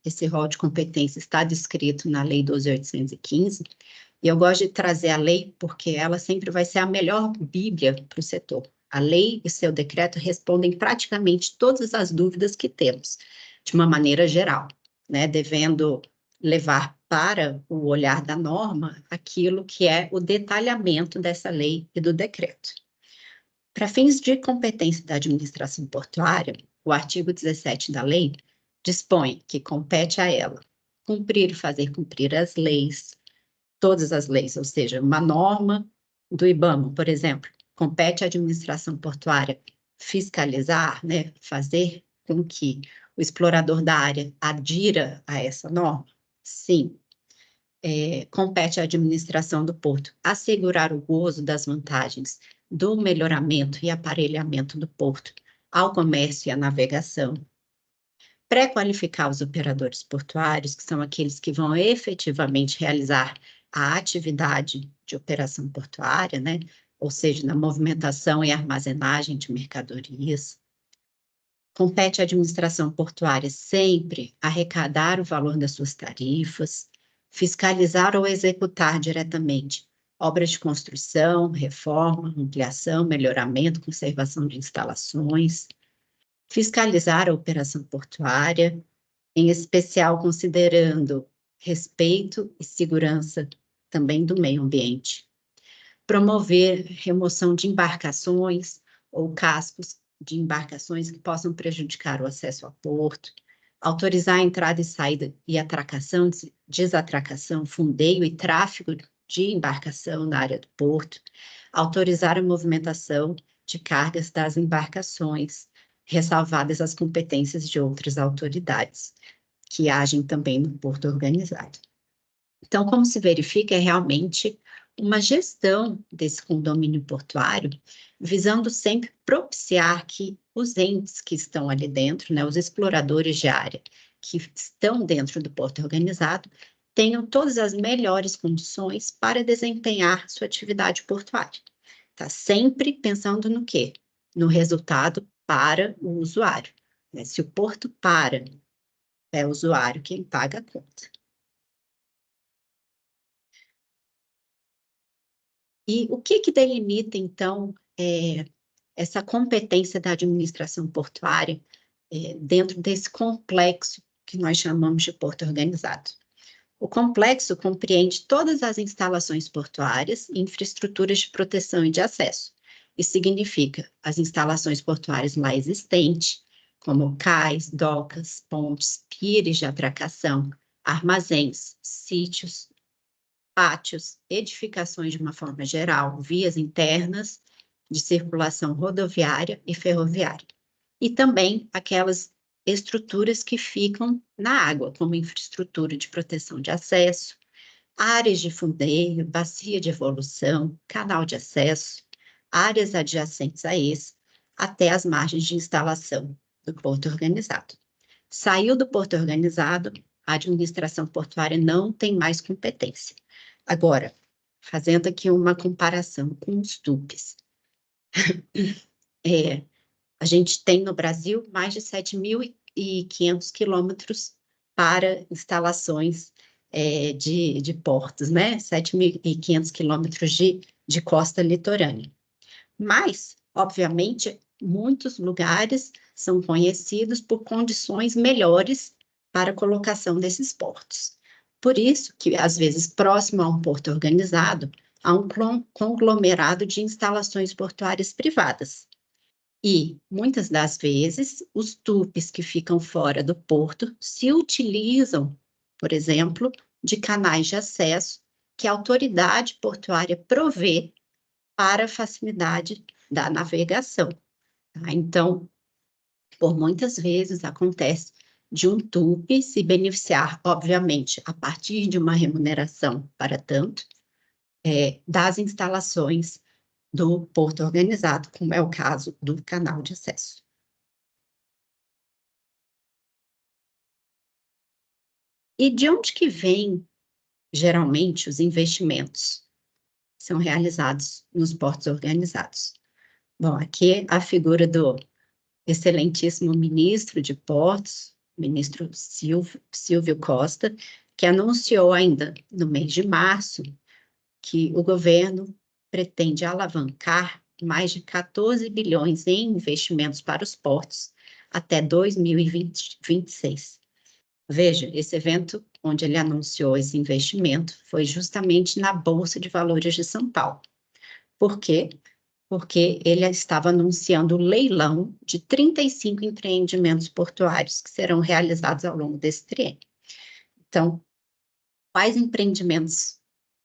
esse rol de competências está descrito na Lei 12.815, e eu gosto de trazer a lei porque ela sempre vai ser a melhor bíblia para o setor. A lei e seu decreto respondem praticamente todas as dúvidas que temos, de uma maneira geral, né, devendo levar para o olhar da norma aquilo que é o detalhamento dessa lei e do decreto. Para fins de competência da administração portuária, o artigo 17 da lei dispõe que compete a ela cumprir e fazer cumprir as leis, todas as leis, ou seja, uma norma do IBAMA, por exemplo, compete à administração portuária fiscalizar, né, fazer com que o explorador da área adira a essa norma? Sim. Compete à administração do porto assegurar o gozo das vantagens do melhoramento e aparelhamento do porto ao comércio e à navegação, pré-qualificar os operadores portuários, que são aqueles que vão efetivamente realizar a atividade de operação portuária, né? Ou seja, na movimentação e armazenagem de mercadorias. Compete à administração portuária sempre arrecadar o valor das suas tarifas, fiscalizar ou executar diretamente obras de construção, reforma, ampliação, melhoramento, conservação de instalações, fiscalizar a operação portuária, em especial considerando respeito e segurança também do meio ambiente, promover remoção de embarcações ou cascos de embarcações que possam prejudicar o acesso ao porto, autorizar a entrada e saída e atracação, desatracação, fundeio e tráfego de embarcação na área do porto, autorizar a movimentação de cargas das embarcações, ressalvadas as competências de outras autoridades que agem também no porto organizado. Então, como se verifica, é realmente uma gestão desse condomínio portuário, visando sempre propiciar que os entes que estão ali dentro, né, os exploradores de área que estão dentro do porto organizado, tenham todas as melhores condições para desempenhar sua atividade portuária. Tá sempre pensando no quê? No resultado para o usuário, né? Se o porto para, é o usuário quem paga a conta. E o que delimita, então, essa competência da administração portuária dentro desse complexo que nós chamamos de porto organizado? O complexo compreende todas as instalações portuárias e infraestruturas de proteção e de acesso. Isso significa as instalações portuárias lá existentes, como cais, docas, pontes, pires de atracação, armazéns, sítios, pátios, edificações de uma forma geral, vias internas de circulação rodoviária e ferroviária. E também aquelas estruturas que ficam na água, como infraestrutura de proteção de acesso, áreas de fundeio, bacia de evolução, canal de acesso, áreas adjacentes a esse, até as margens de instalação do porto organizado. Saiu do porto organizado, a administração portuária não tem mais competência. Agora, fazendo aqui uma comparação com os TUPs, a gente tem no Brasil mais de 7.500 quilômetros para instalações de portos, né? 7.500 quilômetros de costa litorânea. Mas, obviamente, muitos lugares são conhecidos por condições melhores para a colocação desses portos. Por isso que, às vezes, próximo a um porto organizado, há um conglomerado de instalações portuárias privadas. E, muitas das vezes, os tupes que ficam fora do porto se utilizam, por exemplo, de canais de acesso que a autoridade portuária provê para a facilidade da navegação. Tá? Então, por muitas vezes acontece de um tupe se beneficiar, obviamente, a partir de uma remuneração para tanto, das instalações do porto organizado, como é o caso do canal de acesso. E de onde que vêm, geralmente, os investimentos que são realizados nos portos organizados? Bom, aqui a figura do excelentíssimo ministro de Portos, ministro Silvio Costa, que anunciou ainda no mês de março que o governo pretende alavancar mais de 14 bilhões em investimentos para os portos até 2026. Veja, esse evento onde ele anunciou esse investimento foi justamente na Bolsa de Valores de São Paulo. Por quê? Porque ele estava anunciando o leilão de 35 empreendimentos portuários que serão realizados ao longo desse triênio. Então, quais empreendimentos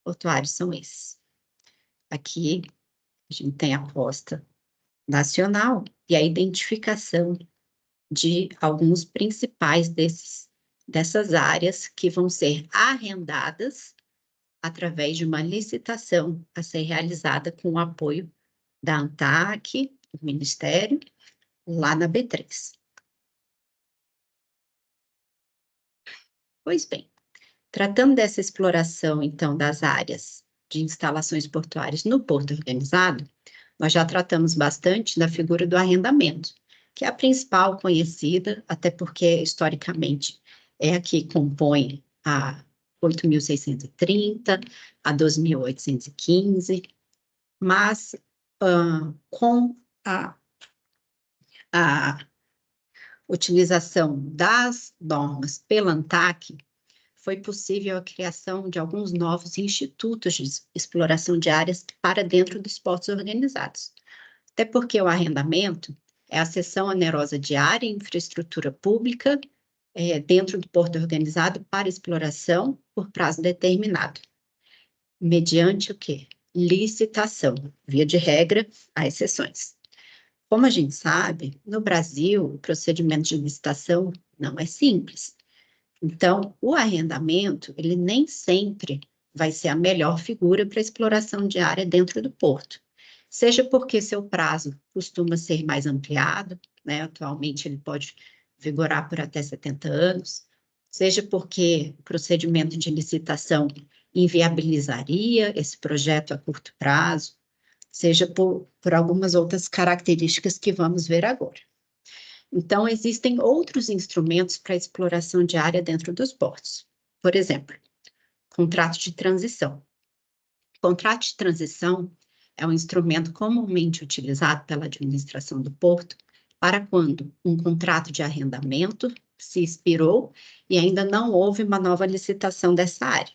portuários são esses? Aqui, a gente tem a Costa Nacional e a identificação de alguns principais dessas áreas que vão ser arrendadas através de uma licitação a ser realizada com o apoio da ANTAQ, do Ministério, lá na B3. Pois bem, tratando dessa exploração, então, das áreas de instalações portuárias no porto organizado, nós já tratamos bastante da figura do arrendamento, que é a principal conhecida, até porque, historicamente, é a que compõe a 8.630, a 2.815, mas com a utilização das normas pela ANTAQ, foi possível a criação de alguns novos institutos de exploração de áreas para dentro dos portos organizados. Até porque o arrendamento é a cessão onerosa de área e infraestrutura pública dentro do porto organizado para exploração por prazo determinado. Mediante o quê? Licitação. Via de regra, há exceções. Como a gente sabe, no Brasil, o procedimento de licitação não é simples. Então, o arrendamento, ele nem sempre vai ser a melhor figura para exploração de área dentro do porto. Seja porque seu prazo costuma ser mais ampliado, né? Atualmente ele pode vigorar por até 70 anos, seja porque o procedimento de licitação inviabilizaria esse projeto a curto prazo, seja por algumas outras características que vamos ver agora. Então, existem outros instrumentos para exploração de área dentro dos portos. Por exemplo, contrato de transição. Contrato de transição é um instrumento comumente utilizado pela administração do porto para quando um contrato de arrendamento se expirou e ainda não houve uma nova licitação dessa área.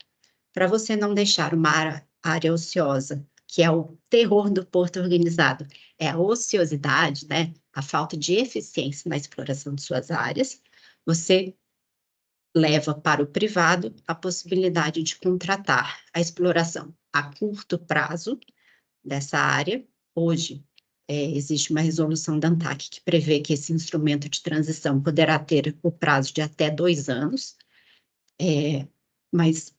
Para você não deixar uma área ociosa, que é o terror do porto organizado, é a ociosidade, né? A falta de eficiência na exploração de suas áreas, você leva para o privado a possibilidade de contratar a exploração a curto prazo dessa área. Hoje, existe uma resolução da ANTAQ que prevê que esse instrumento de transição poderá ter o prazo de até 2 anos, mas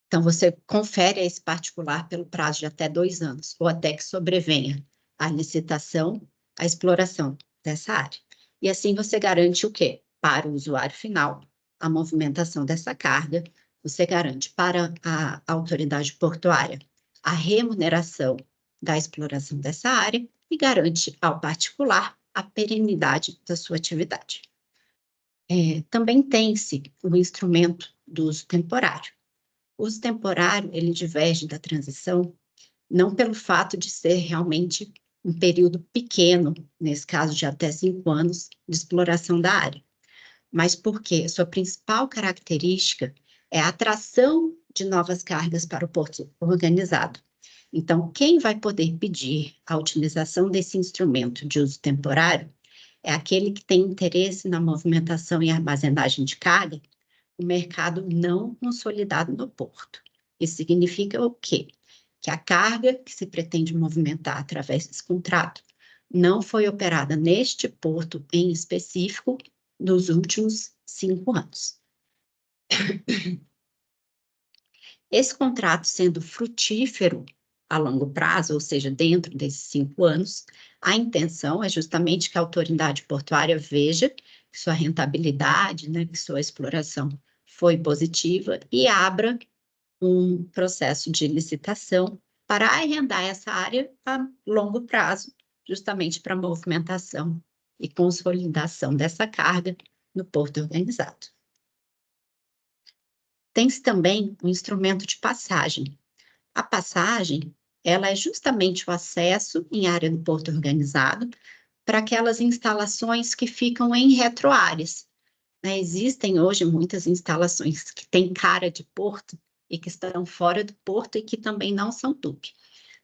então você confere a esse particular pelo prazo de até 2 anos, ou até que sobrevenha a licitação, a exploração dessa área. E assim você garante o quê? Para o usuário final, a movimentação dessa carga, você garante para a autoridade portuária a remuneração da exploração dessa área e garante ao particular a perenidade da sua atividade. Também tem-se o instrumento do uso temporário. O uso temporário, ele diverge da transição, não pelo fato de ser realmente um período pequeno, nesse caso de até 5 anos, de exploração da área, mas porque sua principal característica é a atração de novas cargas para o porto organizado. Então, quem vai poder pedir a utilização desse instrumento de uso temporário é aquele que tem interesse na movimentação e armazenagem de carga, o mercado não consolidado no porto. Isso significa o quê? Que a carga que se pretende movimentar através desse contrato não foi operada neste porto em específico nos últimos 5 anos. Esse contrato sendo frutífero a longo prazo, ou seja, dentro desses 5 anos, a intenção é justamente que a autoridade portuária veja que sua rentabilidade, né, que sua exploração foi positiva e abra um processo de licitação para arrendar essa área a longo prazo, justamente para movimentação e consolidação dessa carga no porto organizado. Tem-se também um instrumento de passagem. A passagem, ela é justamente o acesso em área do porto organizado para aquelas instalações que ficam em retroáreas. Né? Existem hoje muitas instalações que têm cara de porto e que estão fora do porto e que também não são TUP.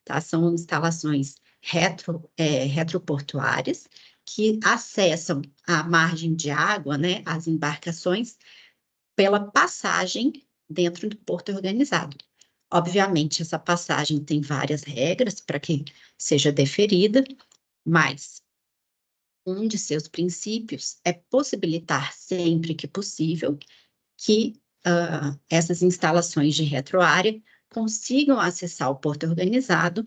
Tá? São instalações retroportuárias que acessam a margem de água, né, as embarcações, pela passagem dentro do porto organizado. Obviamente, essa passagem tem várias regras para que seja deferida, mas um de seus princípios é possibilitar sempre que possível que essas instalações de retroárea consigam acessar o porto organizado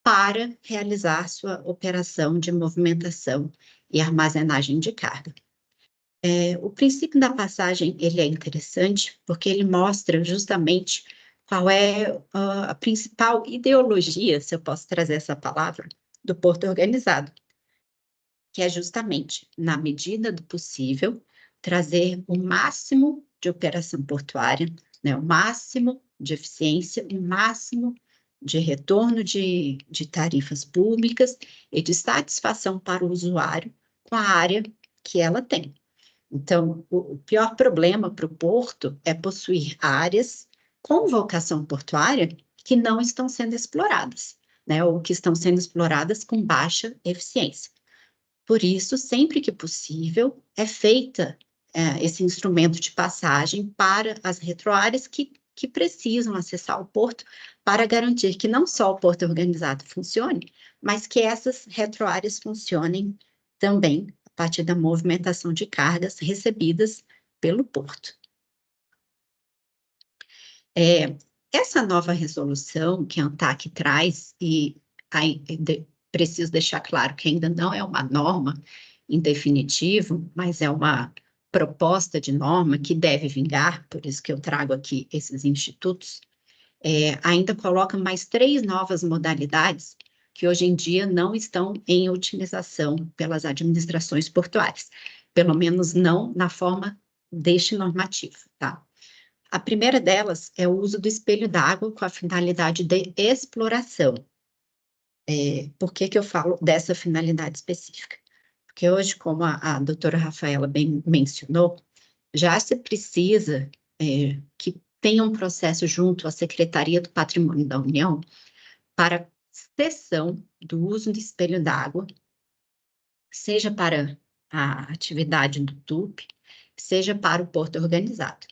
para realizar sua operação de movimentação e armazenagem de carga. O princípio da passagem ele é interessante porque ele mostra justamente qual é a principal ideologia, se eu posso trazer essa palavra, do porto organizado, que é justamente, na medida do possível, trazer o máximo de operação portuária, né, o máximo de eficiência, o máximo de retorno de tarifas públicas e de satisfação para o usuário com a área que ela tem. Então, o pior problema para o porto é possuir áreas com vocação portuária que não estão sendo exploradas, né, ou que estão sendo exploradas com baixa eficiência. Por isso, sempre que possível, é feita esse instrumento de passagem para as retroáreas que precisam acessar o porto para garantir que não só o porto organizado funcione, mas que essas retroáreas funcionem também a partir da movimentação de cargas recebidas pelo porto. Essa nova resolução que a ANTAC traz, e preciso deixar claro que ainda não é uma norma em definitivo, mas é uma proposta de norma que deve vingar, por isso que eu trago aqui esses institutos, ainda coloca mais 3 novas modalidades que hoje em dia não estão em utilização pelas administrações portuárias, pelo menos não na forma deste normativo, tá? A primeira delas é o uso do espelho d'água com a finalidade de exploração. Por que eu falo dessa finalidade específica? Porque hoje, como a doutora Rafaela bem mencionou, já se precisa que tenha um processo junto à Secretaria do Patrimônio da União para cessão do uso do espelho d'água, seja para a atividade do TUP, seja para o porto organizado.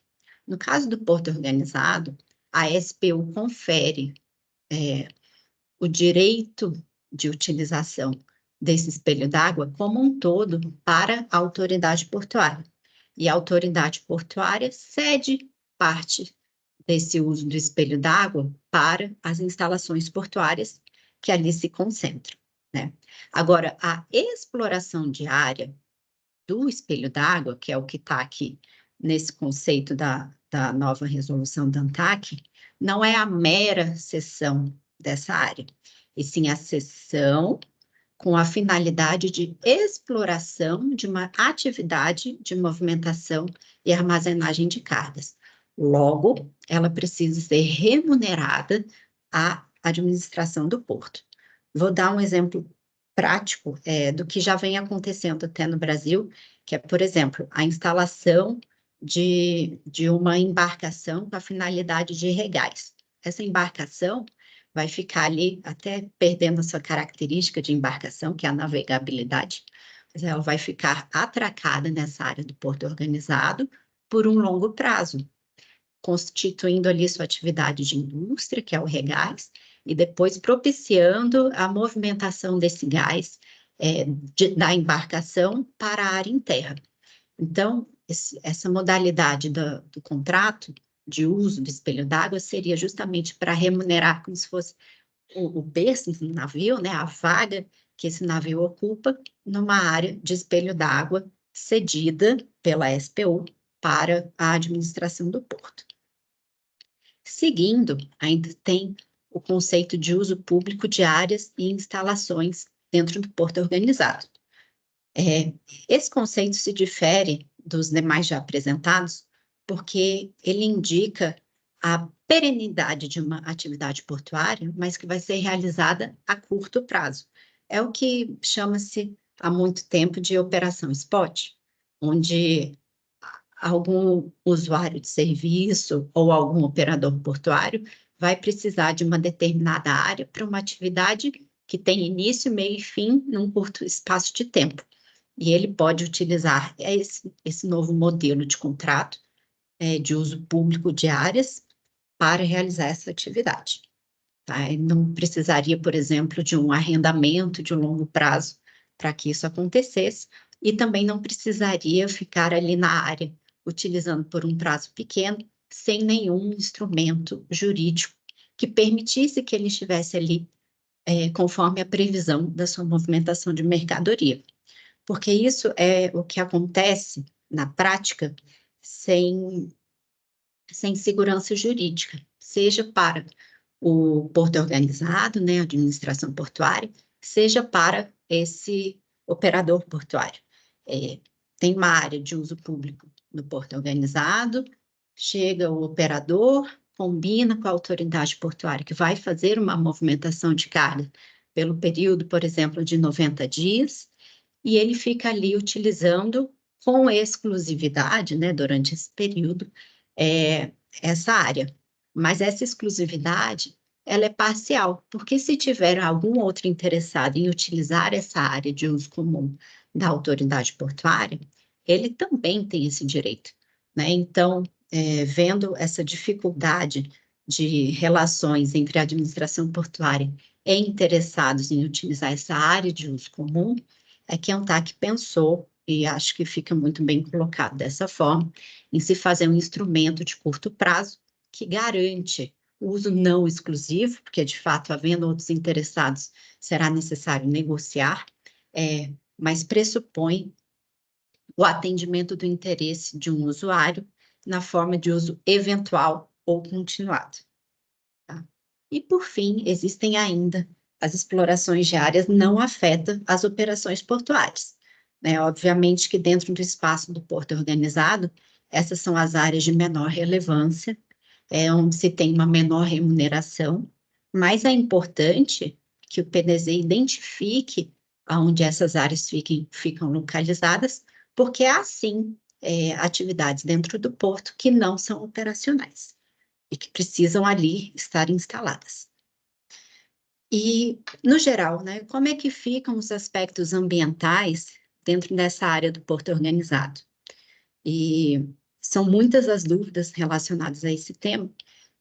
No caso do porto organizado, a SPU confere o direito de utilização desse espelho d'água como um todo para a autoridade portuária. E a autoridade portuária cede parte desse uso do espelho d'água para as instalações portuárias que ali se concentram, né? Agora, a exploração diária do espelho d'água, que é o que está aqui nesse conceito da nova resolução da ANTAC, não é a mera cessão dessa área, e sim a cessão com a finalidade de exploração de uma atividade de movimentação e armazenagem de cargas. Logo, ela precisa ser remunerada à administração do porto. Vou dar um exemplo prático do que já vem acontecendo até no Brasil, que é, por exemplo, a instalação de uma embarcação com a finalidade de regais. Essa embarcação vai ficar ali, até perdendo a sua característica de embarcação, que é a navegabilidade, mas ela vai ficar atracada nessa área do porto organizado por um longo prazo, constituindo ali sua atividade de indústria, que é o regás, e depois propiciando a movimentação desse gás da embarcação para a área em terra. Então, essa modalidade do contrato de uso do espelho d'água seria justamente para remunerar como se fosse o berço do navio, né, a vaga que esse navio ocupa numa área de espelho d'água cedida pela SPU para a administração do porto. Seguindo, ainda tem o conceito de uso público de áreas e instalações dentro do porto organizado. Esse conceito se difere dos demais já apresentados, porque ele indica a perenidade de uma atividade portuária, mas que vai ser realizada a curto prazo. É o que chama-se há muito tempo de operação spot, onde algum usuário de serviço ou algum operador portuário vai precisar de uma determinada área para uma atividade que tem início, meio e fim num curto espaço de tempo. E ele pode utilizar esse novo modelo de contrato de uso público de áreas para realizar essa atividade. Tá? Ele não precisaria, por exemplo, de um arrendamento de um longo prazo para que isso acontecesse, e também não precisaria ficar ali na área, utilizando por um prazo pequeno, sem nenhum instrumento jurídico que permitisse que ele estivesse ali conforme a previsão da sua movimentação de mercadoria. Porque isso é o que acontece na prática sem segurança jurídica, seja para o porto organizado, né, a administração portuária, seja para esse operador portuário. Tem uma área de uso público no porto organizado, chega o operador, combina com a autoridade portuária que vai fazer uma movimentação de carga pelo período, por exemplo, de 90 dias, e ele fica ali utilizando com exclusividade, né, durante esse período, essa área. Mas essa exclusividade, ela é parcial, porque se tiver algum outro interessado em utilizar essa área de uso comum da autoridade portuária, ele também tem esse direito, né? Então, vendo essa dificuldade de relações entre a administração portuária e interessados em utilizar essa área de uso comum, é que a ANTAQ pensou, e acho que fica muito bem colocado dessa forma, em se fazer um instrumento de curto prazo que garante o uso não exclusivo, porque, de fato, havendo outros interessados, será necessário negociar, mas pressupõe o atendimento do interesse de um usuário na forma de uso eventual ou continuado. Tá? E, por fim, existem ainda as explorações de áreas não afetam as operações portuárias. Obviamente que dentro do espaço do porto organizado, essas são as áreas de menor relevância, onde se tem uma menor remuneração, mas é importante que o PDZ identifique onde essas áreas ficam localizadas, porque há, sim, atividades dentro do porto que não são operacionais e que precisam ali estar instaladas. E, no geral, né, como é que ficam os aspectos ambientais dentro dessa área do porto organizado? E são muitas as dúvidas relacionadas a esse tema,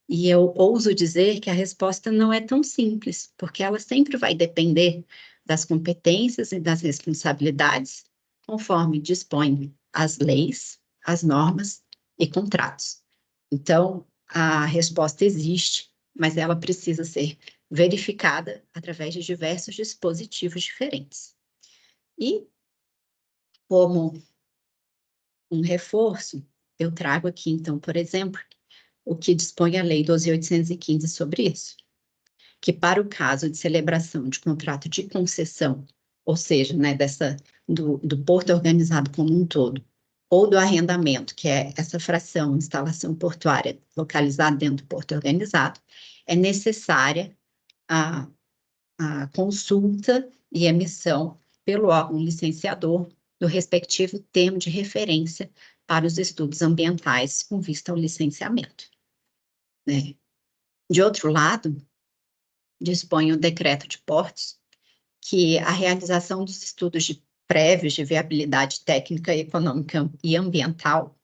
e eu ouso dizer que a resposta não é tão simples, porque ela sempre vai depender das competências e das responsabilidades, conforme dispõem as leis, as normas e contratos. Então, a resposta existe, mas ela precisa ser verificada através de diversos dispositivos diferentes. E, como um reforço, eu trago aqui, então, por exemplo, o que dispõe a Lei 12.815 sobre isso, que para o caso de celebração de contrato de concessão, ou seja, né, do porto organizado como um todo, ou do arrendamento, que é essa fração instalação portuária localizada dentro do porto organizado, é necessária a consulta e emissão pelo órgão licenciador do respectivo termo de referência para os estudos ambientais com vista ao licenciamento, né? De outro lado, dispõe o decreto de portos, que a realização dos estudos prévios de viabilidade técnica, econômica e ambiental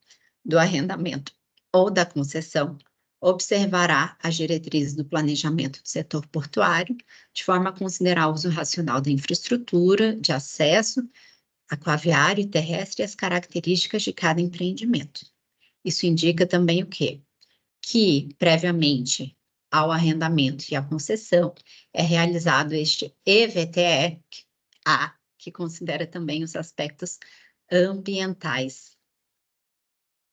do arrendamento ou da concessão observará as diretrizes do planejamento do setor portuário, de forma a considerar o uso racional da infraestrutura de acesso aquaviário e terrestre e as características de cada empreendimento. Isso indica também o quê? Que, previamente ao arrendamento e à concessão, é realizado este EVTE, que considera também os aspectos ambientais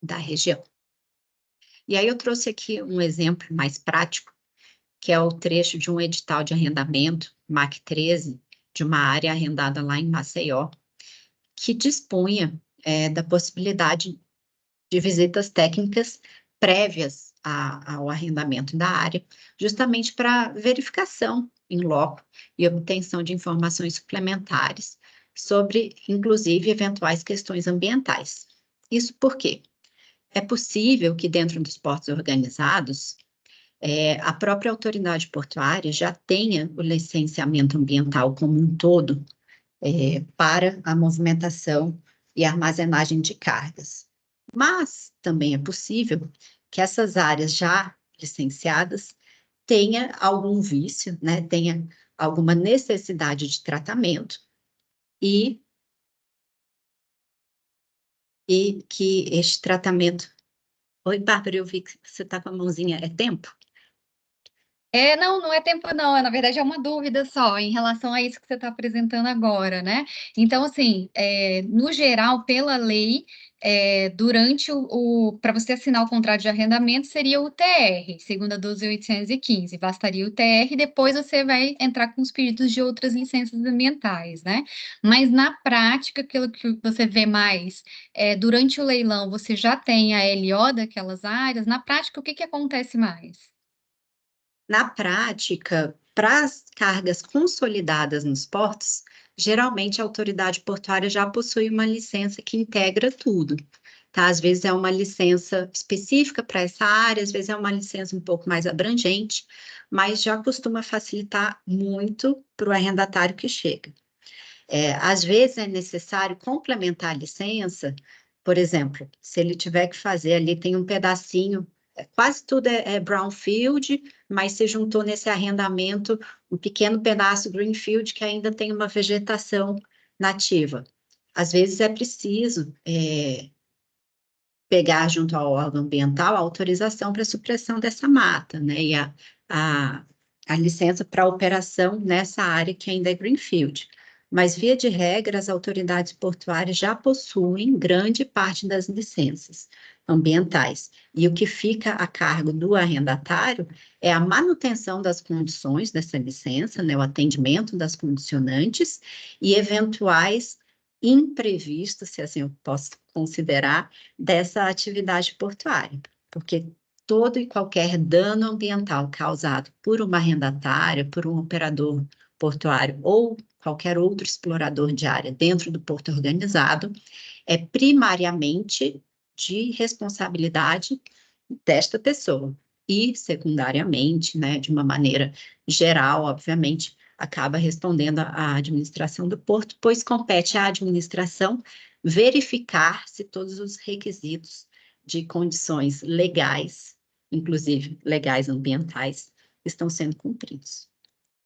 da região. E aí eu trouxe aqui um exemplo mais prático, que é o trecho de um edital de arrendamento, MAC 13, de uma área arrendada lá em Maceió, que dispunha da possibilidade de visitas técnicas prévias ao arrendamento da área, justamente para verificação em loco e obtenção de informações suplementares sobre, inclusive, eventuais questões ambientais. Isso por quê? É possível que dentro dos portos organizados, a própria autoridade portuária já tenha o licenciamento ambiental como um todo para a movimentação e armazenagem de cargas. Mas também é possível que essas áreas já licenciadas tenha algum vício, né, tenha alguma necessidade de tratamento e que este tratamento... Oi, Bárbara, eu vi que você está com a mãozinha, é tempo? Não é tempo não, na verdade é uma dúvida só em relação a isso que você está apresentando agora, né? Então, assim, no geral, pela lei, durante para você assinar o contrato de arrendamento seria o TR, segundo a 12.815, bastaria o TR, depois você vai entrar com os pedidos de outras licenças ambientais, né? Mas na prática, aquilo que você vê mais, durante o leilão, você já tem a LO daquelas áreas, na prática, o que acontece mais? Na prática, para as cargas consolidadas nos portos, geralmente a autoridade portuária já possui uma licença que integra tudo, tá? Às vezes é uma licença específica para essa área, às vezes é uma licença um pouco mais abrangente, mas já costuma facilitar muito para o arrendatário que chega. Às vezes é necessário complementar a licença, por exemplo, se ele tiver que fazer ali, tem um pedacinho, quase tudo é brownfield, mas se juntou nesse arrendamento um pequeno pedaço greenfield que ainda tem uma vegetação nativa. Às vezes é preciso pegar junto ao órgão ambiental a autorização para supressão dessa mata, né? E a licença para operação nessa área que ainda é greenfield. Mas, via de regra, as autoridades portuárias já possuem grande parte das licenças ambientais. E o que fica a cargo do arrendatário é a manutenção das condições dessa licença, né, o atendimento das condicionantes e eventuais imprevistos, se assim eu posso considerar, dessa atividade portuária. Porque todo e qualquer dano ambiental causado por uma arrendatária, por um operador portuário ou qualquer outro explorador de área dentro do porto organizado, é primariamente de responsabilidade desta pessoa. E, secundariamente, né, de uma maneira geral, obviamente, acaba respondendo à administração do porto, pois compete à administração verificar se todos os requisitos de condições legais, inclusive legais ambientais, estão sendo cumpridos.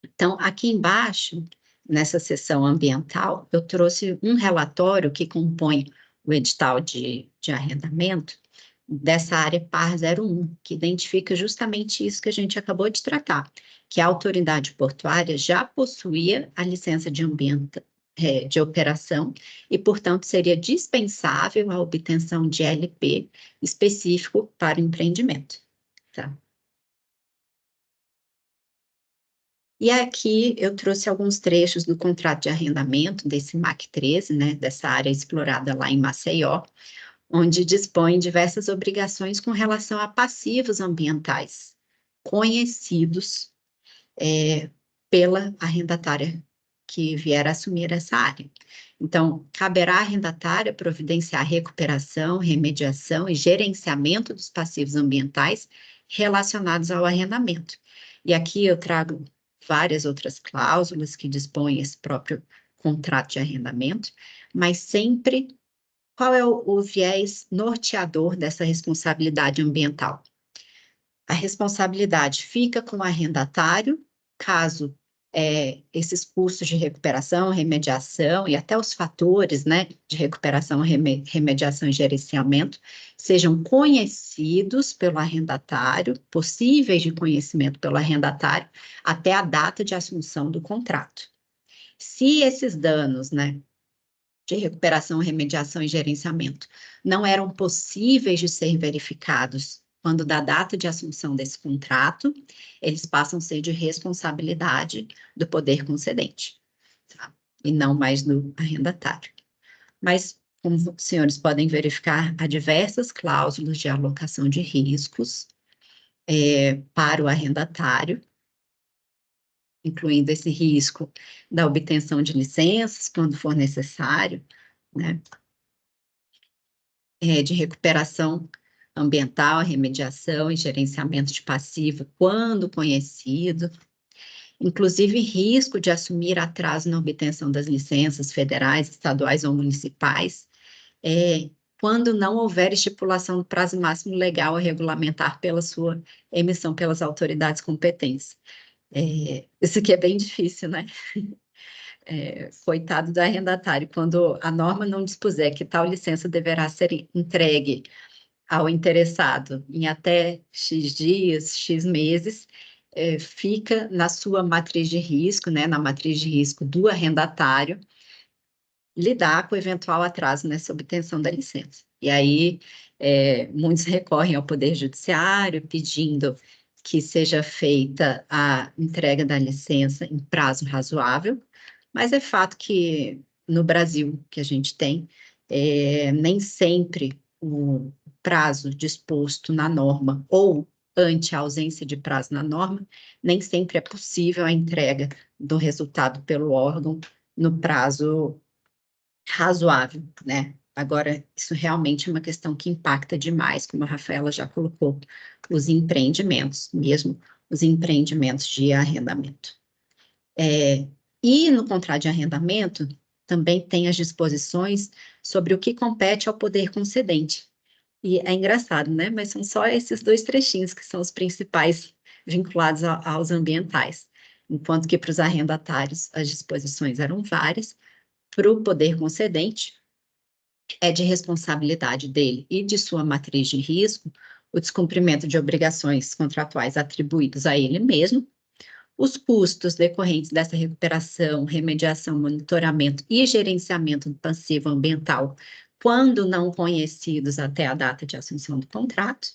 Então, aqui embaixo, nessa seção ambiental, eu trouxe um relatório que compõe o edital de arrendamento dessa área PAR 01, que identifica justamente isso que a gente acabou de tratar, que a autoridade portuária já possuía a licença de operação e, portanto, seria dispensável a obtenção de LP específico para o empreendimento, tá? E aqui eu trouxe alguns trechos do contrato de arrendamento desse MAC 13, né, dessa área explorada lá em Maceió, onde dispõe diversas obrigações com relação a passivos ambientais conhecidos pela arrendatária que vier a assumir essa área. Então, caberá à arrendatária providenciar recuperação, remediação e gerenciamento dos passivos ambientais relacionados ao arrendamento. E aqui eu trago várias outras cláusulas que dispõem esse próprio contrato de arrendamento, mas sempre qual é o viés norteador dessa responsabilidade ambiental? A responsabilidade fica com o arrendatário, caso esses custos de recuperação, remediação e até os fatores, né, de recuperação, remediação e gerenciamento sejam conhecidos pelo arrendatário, possíveis de conhecimento pelo arrendatário, até a data de assunção do contrato. Se esses danos, né, de recuperação, remediação e gerenciamento não eram possíveis de ser verificados quando da data de assunção desse contrato, eles passam a ser de responsabilidade do poder concedente, tá? E não mais do arrendatário. Mas, como os senhores podem verificar, há diversas cláusulas de alocação de riscos para o arrendatário, incluindo esse risco da obtenção de licenças, quando for necessário, né? De recuperação ambiental, remediação e gerenciamento de passivo, quando conhecido, inclusive risco de assumir atraso na obtenção das licenças federais, estaduais ou municipais, quando não houver estipulação do prazo máximo legal a regulamentar pela sua emissão pelas autoridades competentes. Isso aqui é bem difícil, né? Coitado do arrendatário, quando a norma não dispuser que tal licença deverá ser entregue ao interessado em até X dias, X meses, fica na sua matriz de risco, né, na matriz de risco do arrendatário, lidar com o eventual atraso nessa obtenção da licença. E aí, muitos recorrem ao Poder Judiciário, pedindo que seja feita a entrega da licença em prazo razoável, mas é fato que no Brasil que a gente tem, nem sempre o prazo disposto na norma ou ante a ausência de prazo na norma, nem sempre é possível a entrega do resultado pelo órgão no prazo razoável, né? Agora, isso realmente é uma questão que impacta demais, como a Rafaela já colocou, os empreendimentos, mesmo os empreendimentos de arrendamento. E no contrato de arrendamento, também tem as disposições sobre o que compete ao poder concedente. E é engraçado, né? Mas são só esses dois trechinhos que são os principais vinculados aos ambientais. Enquanto que para os arrendatários as disposições eram várias, para o poder concedente é de responsabilidade dele e de sua matriz de risco o descumprimento de obrigações contratuais atribuídas a ele mesmo, os custos decorrentes dessa recuperação, remediação, monitoramento e gerenciamento do passivo ambiental, quando não conhecidos até a data de assunção do contrato,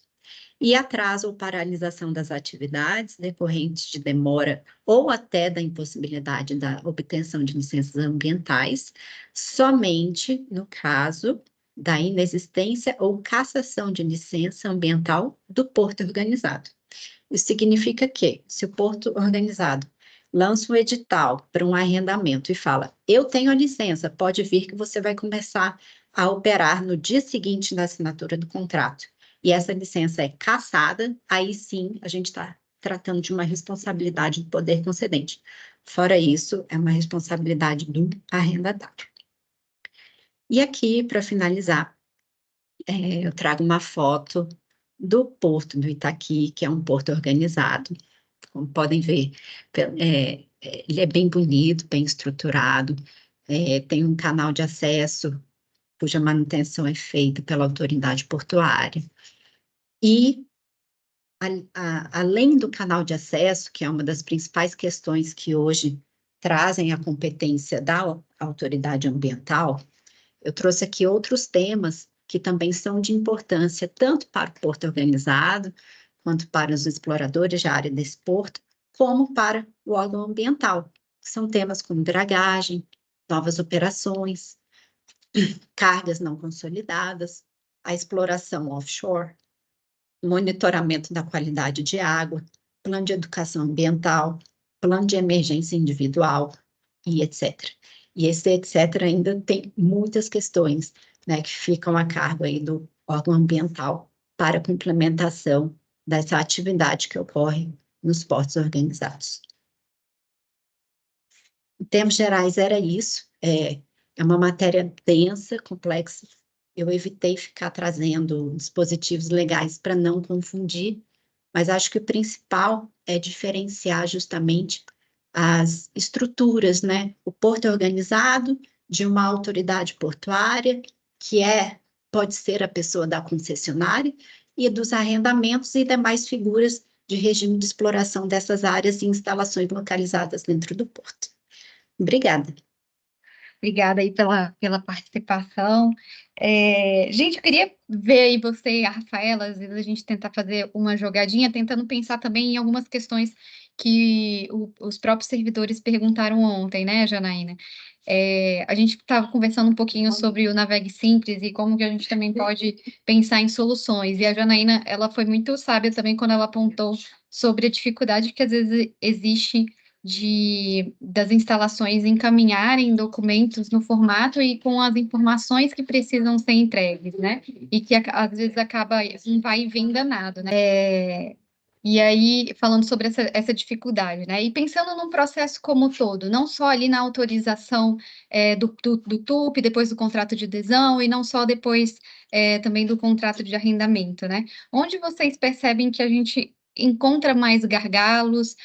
e atraso ou paralisação das atividades decorrentes de demora ou até da impossibilidade da obtenção de licenças ambientais, somente no caso da inexistência ou cassação de licença ambiental do porto organizado. Isso significa que, se o porto organizado lança um edital para um arrendamento e fala, eu tenho a licença, pode vir que você vai começar a operar no dia seguinte da assinatura do contrato, e essa licença é cassada, aí sim a gente está tratando de uma responsabilidade do poder concedente. Fora isso, é uma responsabilidade do arrendatário. E aqui, para finalizar, eu trago uma foto do Porto do Itaqui, que é um porto organizado. Como podem ver, ele é bem bonito, bem estruturado, tem um canal de acesso cuja manutenção é feita pela autoridade portuária. E, além do canal de acesso, que é uma das principais questões que hoje trazem a competência da autoridade ambiental, eu trouxe aqui outros temas que também são de importância tanto para o porto organizado, quanto para os exploradores de área desse porto, como para o órgão ambiental. São temas como dragagem, novas operações, cargas não consolidadas, a exploração offshore, monitoramento da qualidade de água, plano de educação ambiental, plano de emergência individual, e etc. E esse etc. ainda tem muitas questões, né, que ficam a cargo aí do órgão ambiental para a complementação dessa atividade que ocorre nos portos organizados. Em termos gerais, era isso. É uma matéria densa, complexa. Eu evitei ficar trazendo dispositivos legais para não confundir, mas acho que o principal é diferenciar justamente as estruturas, né? O porto é organizado de uma autoridade portuária, que pode ser a pessoa da concessionária, e dos arrendamentos e demais figuras de regime de exploração dessas áreas e instalações localizadas dentro do porto. Obrigada. Obrigada aí pela participação. Gente, eu queria ver aí você e a Rafaela, às vezes a gente tentar fazer uma jogadinha, tentando pensar também em algumas questões que os próprios servidores perguntaram ontem, né, Janaína? A gente estava conversando um pouquinho sobre o Navegue Simples e como que a gente também pode pensar em soluções. E a Janaína, ela foi muito sábia também quando ela apontou sobre a dificuldade que às vezes existe das instalações encaminharem documentos no formato e com as informações que precisam ser entregues, né? E que às vezes acaba um vai e vem danado, né? E aí, falando sobre essa dificuldade, né? E pensando num processo como um todo, não só ali na autorização do TUP, depois do contrato de adesão, e não só depois também do contrato de arrendamento, né? Onde vocês percebem que a gente encontra mais gargalos?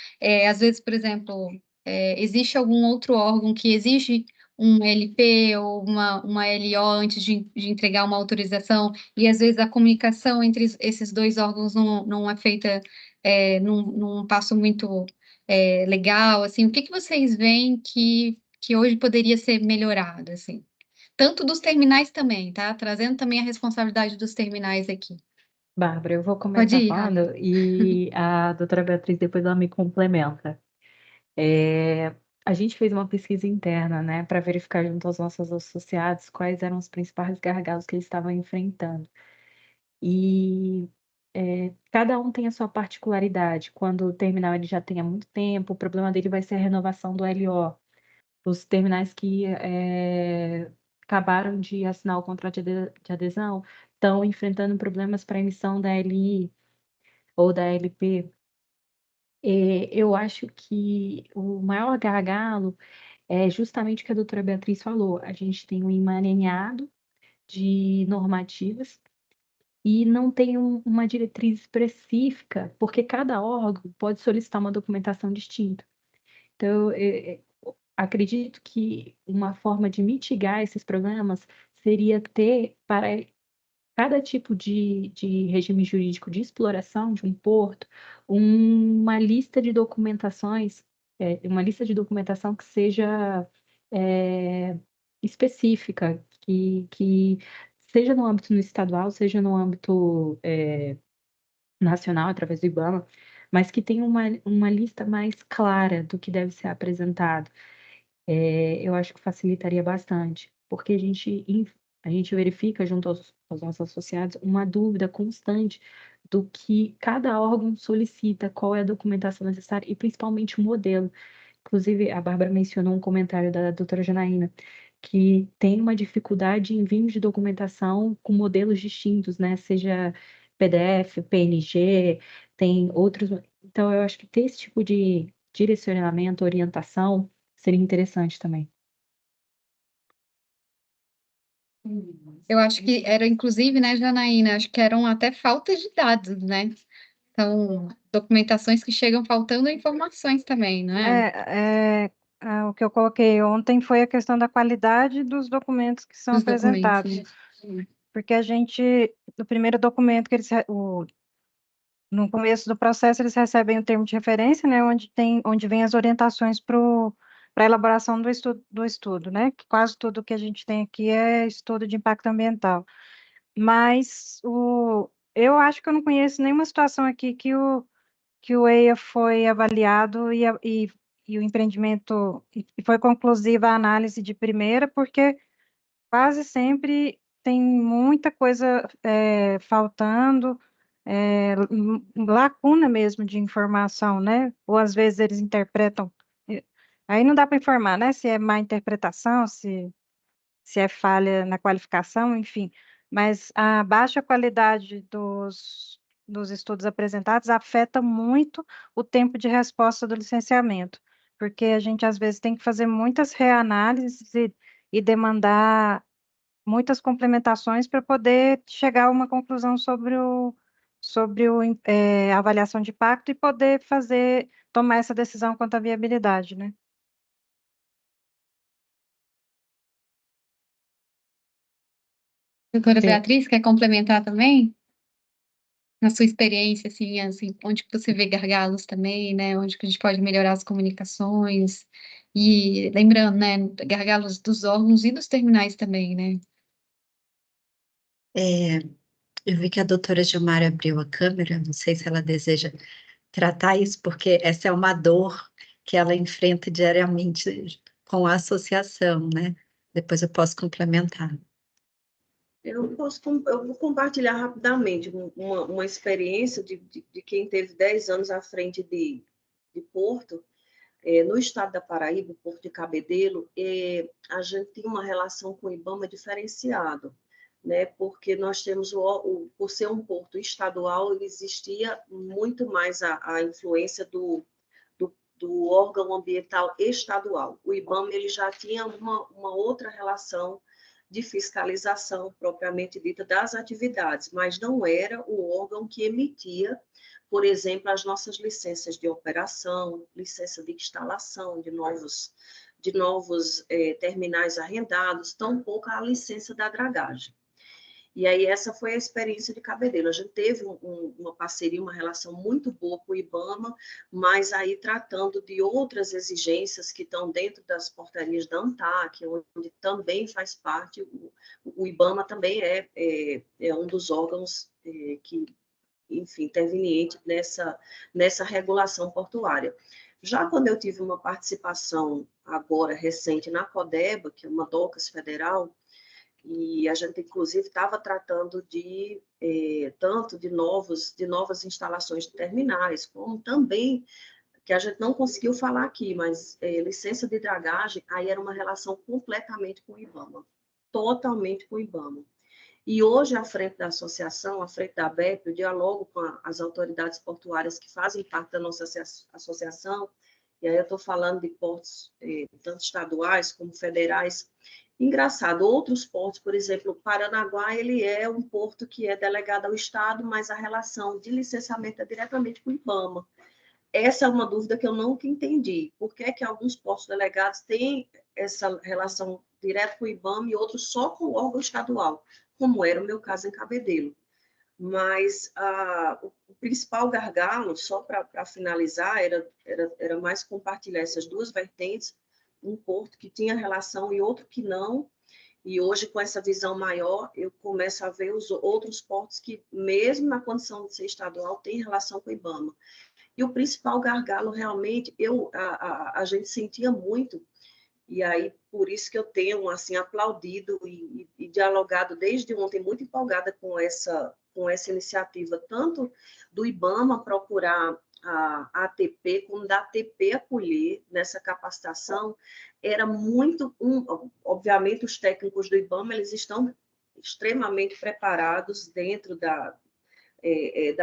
Às vezes, por exemplo, existe algum outro órgão que exige um LP ou uma LO antes de entregar uma autorização, e às vezes a comunicação entre esses dois órgãos não é feita num passo muito legal, assim, o que vocês veem que hoje poderia ser melhorado, assim? Tanto dos terminais também, tá? Trazendo também a responsabilidade dos terminais aqui. Bárbara, eu vou Pode começar ir, Rafa. falando e a doutora Beatriz depois ela me complementa. A gente fez uma pesquisa interna, né, para verificar junto aos nossos associados quais eram os principais gargalos que eles estavam enfrentando. E cada um tem a sua particularidade. Quando o terminal ele já tem há muito tempo, o problema dele vai ser a renovação do LO. Os terminais que acabaram de assinar o contrato de adesão estão enfrentando problemas para emissão da LI ou da LP. Eu acho que o maior gargalo é justamente o que a doutora Beatriz falou. A gente tem um emaranhado de normativas e não tem uma diretriz específica, porque cada órgão pode solicitar uma documentação distinta. Então, acredito que uma forma de mitigar esses problemas seria ter, para cada tipo de regime jurídico de exploração de um porto, uma lista de documentações, uma lista de documentação que seja específica, que seja no âmbito estadual, seja no âmbito nacional, através do IBAMA, mas que tenha uma lista mais clara do que deve ser apresentado. Eu acho que facilitaria bastante, porque a gente verifica junto aos nossos associados uma dúvida constante do que cada órgão solicita, qual é a documentação necessária e principalmente o modelo. Inclusive, a Bárbara mencionou um comentário da doutora Janaína, que tem uma dificuldade em envio de documentação com modelos distintos, né? Seja PDF, PNG, tem outros. Então, eu acho que ter esse tipo de direcionamento, orientação, seria interessante também. Eu acho que era, inclusive, né, Janaína, acho que eram até faltas de dados, né? São documentações que chegam faltando informações também, não é? O que eu coloquei ontem foi a questão da qualidade dos documentos que são Dos documentos, apresentados. né? Porque no primeiro documento que no começo do processo, eles recebem o termo de referência, né, onde vem as orientações para a elaboração do estudo, né, que quase tudo que a gente tem aqui é estudo de impacto ambiental. Mas eu acho que eu não conheço nenhuma situação aqui que o EIA foi avaliado e o empreendimento, e foi conclusiva a análise de primeira, porque quase sempre tem muita coisa faltando, lacuna mesmo de informação, né? Ou às vezes eles interpretam Aí não dá para informar, né, se é má interpretação, se é falha na qualificação, enfim, mas a baixa qualidade dos estudos apresentados afeta muito o tempo de resposta do licenciamento, porque a gente às vezes tem que fazer muitas reanálises e demandar muitas complementações para poder chegar a uma conclusão sobre a avaliação de impacto e poder tomar essa decisão quanto à viabilidade, né? Doutora É, Beatriz, quer complementar também? Na sua experiência, assim, onde que você vê gargalos também, né? Onde que a gente pode melhorar as comunicações? E lembrando, né, gargalos dos órgãos e dos terminais também, né? Eu vi que a doutora Gilmar abriu a câmera, não sei se ela deseja tratar isso, porque essa é uma dor que ela enfrenta diariamente com a associação, né? Depois eu posso complementar. Eu vou compartilhar rapidamente uma experiência de quem teve 10 anos à frente de Porto, no estado da Paraíba, Porto de Cabedelo, a gente tem uma relação com o IBAMA diferenciado, né? Porque nós temos, por ser um porto estadual, existia muito mais a influência do órgão ambiental estadual. O IBAMA ele já tinha uma outra relação de fiscalização propriamente dita das atividades, mas não era o órgão que emitia, por exemplo, as nossas licenças de operação, licença de instalação de novos terminais arrendados, tampouco a licença da dragagem. E aí essa foi a experiência de Cabedelo. A gente teve uma parceria, uma relação muito boa com o IBAMA, mas aí tratando de outras exigências que estão dentro das portarias da ANTAC, onde também faz parte, o IBAMA também é um dos órgãos que, enfim, interveniente nessa regulação portuária. Já quando eu tive uma participação agora recente na CODEBA, que é uma DOCAS federal, e a gente, inclusive, estava tratando tanto de novas instalações de terminais, como também, que a gente não conseguiu falar aqui, mas licença de dragagem, aí era uma relação completamente com o IBAMA, totalmente com o IBAMA. E hoje, à frente da associação, à frente da ABEP, eu dialogo com as autoridades portuárias que fazem parte da nossa associação, e aí eu estou falando de portos tanto estaduais como federais. Engraçado, outros portos, por exemplo, Paranaguá, ele é um porto que é delegado ao Estado, mas a relação de licenciamento é diretamente com o IBAMA. Essa é uma dúvida que eu nunca entendi. Por que que alguns portos delegados têm essa relação direta com o IBAMA e outros só com o órgão estadual, como era o meu caso em Cabedelo? Mas o principal gargalo, só para finalizar, era mais compartilhar essas duas vertentes, um porto que tinha relação e outro que não, e hoje, com essa visão maior, eu começo a ver os outros portos que, mesmo na condição de ser estadual, têm relação com o IBAMA. E o principal gargalo, realmente, a gente sentia muito, e aí, por isso que eu tenho, assim, aplaudido e dialogado desde ontem, muito empolgada com essa iniciativa, tanto do IBAMA procurar a ATP, como da ATP acolher nessa capacitação, era muito, obviamente, os técnicos do IBAMA, eles estão extremamente preparados dentro da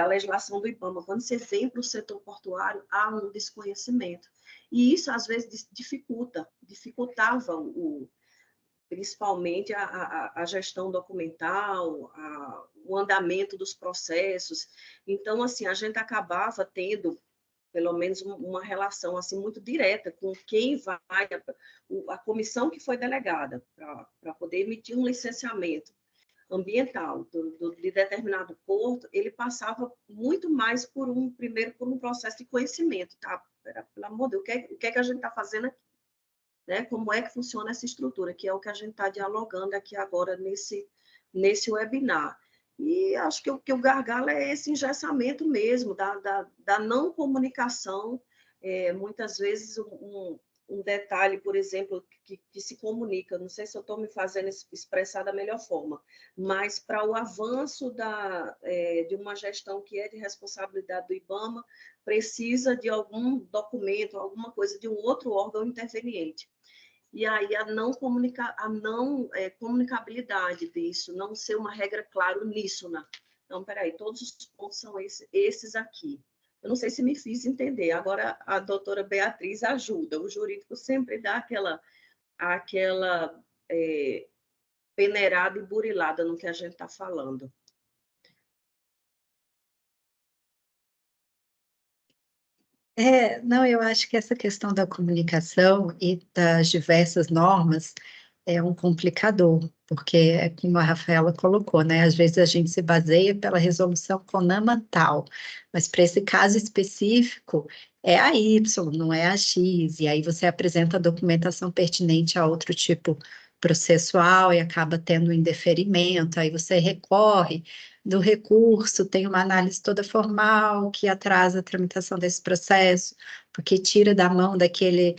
legislação do IBAMA. Quando você vem para o setor portuário, há um desconhecimento. E isso, às vezes, dificultava principalmente a gestão documental, o andamento dos processos. Então, assim, a gente acabava tendo, pelo menos, uma relação assim muito direta com quem vai, a comissão que foi delegada para poder emitir um licenciamento ambiental de determinado porto, ele passava muito mais primeiro por um processo de conhecimento, tá? Pelo amor de Deus, o que é que a gente está fazendo aqui? Né? Como é que funciona essa estrutura, que é o que a gente está dialogando aqui agora nesse webinar. E acho que o gargalo é esse engessamento mesmo, da não comunicação, muitas vezes um detalhe, por exemplo, que se comunica, não sei se eu estou me fazendo expressar da melhor forma, mas para o avanço de uma gestão que é de responsabilidade do IBAMA, precisa de algum documento, alguma coisa de um outro órgão interveniente. E aí a não comunicabilidade disso, não ser uma regra clara uníssona. Então, peraí, todos os pontos são esses aqui. Eu não sei se me fiz entender. Agora a doutora Beatriz ajuda. O jurídico sempre dá aquela peneirada e burilada no que a gente está falando. Não, eu acho que essa questão da comunicação e das diversas normas é um complicador, porque é como a Rafaela colocou, né? Às vezes a gente se baseia pela resolução CONAMA tal, mas para esse caso específico é a Y, não é a X, e aí você apresenta a documentação pertinente a outro tipo processual e acaba tendo um indeferimento, aí você recorre do recurso, tem uma análise toda formal que atrasa a tramitação desse processo, porque tira da mão daquele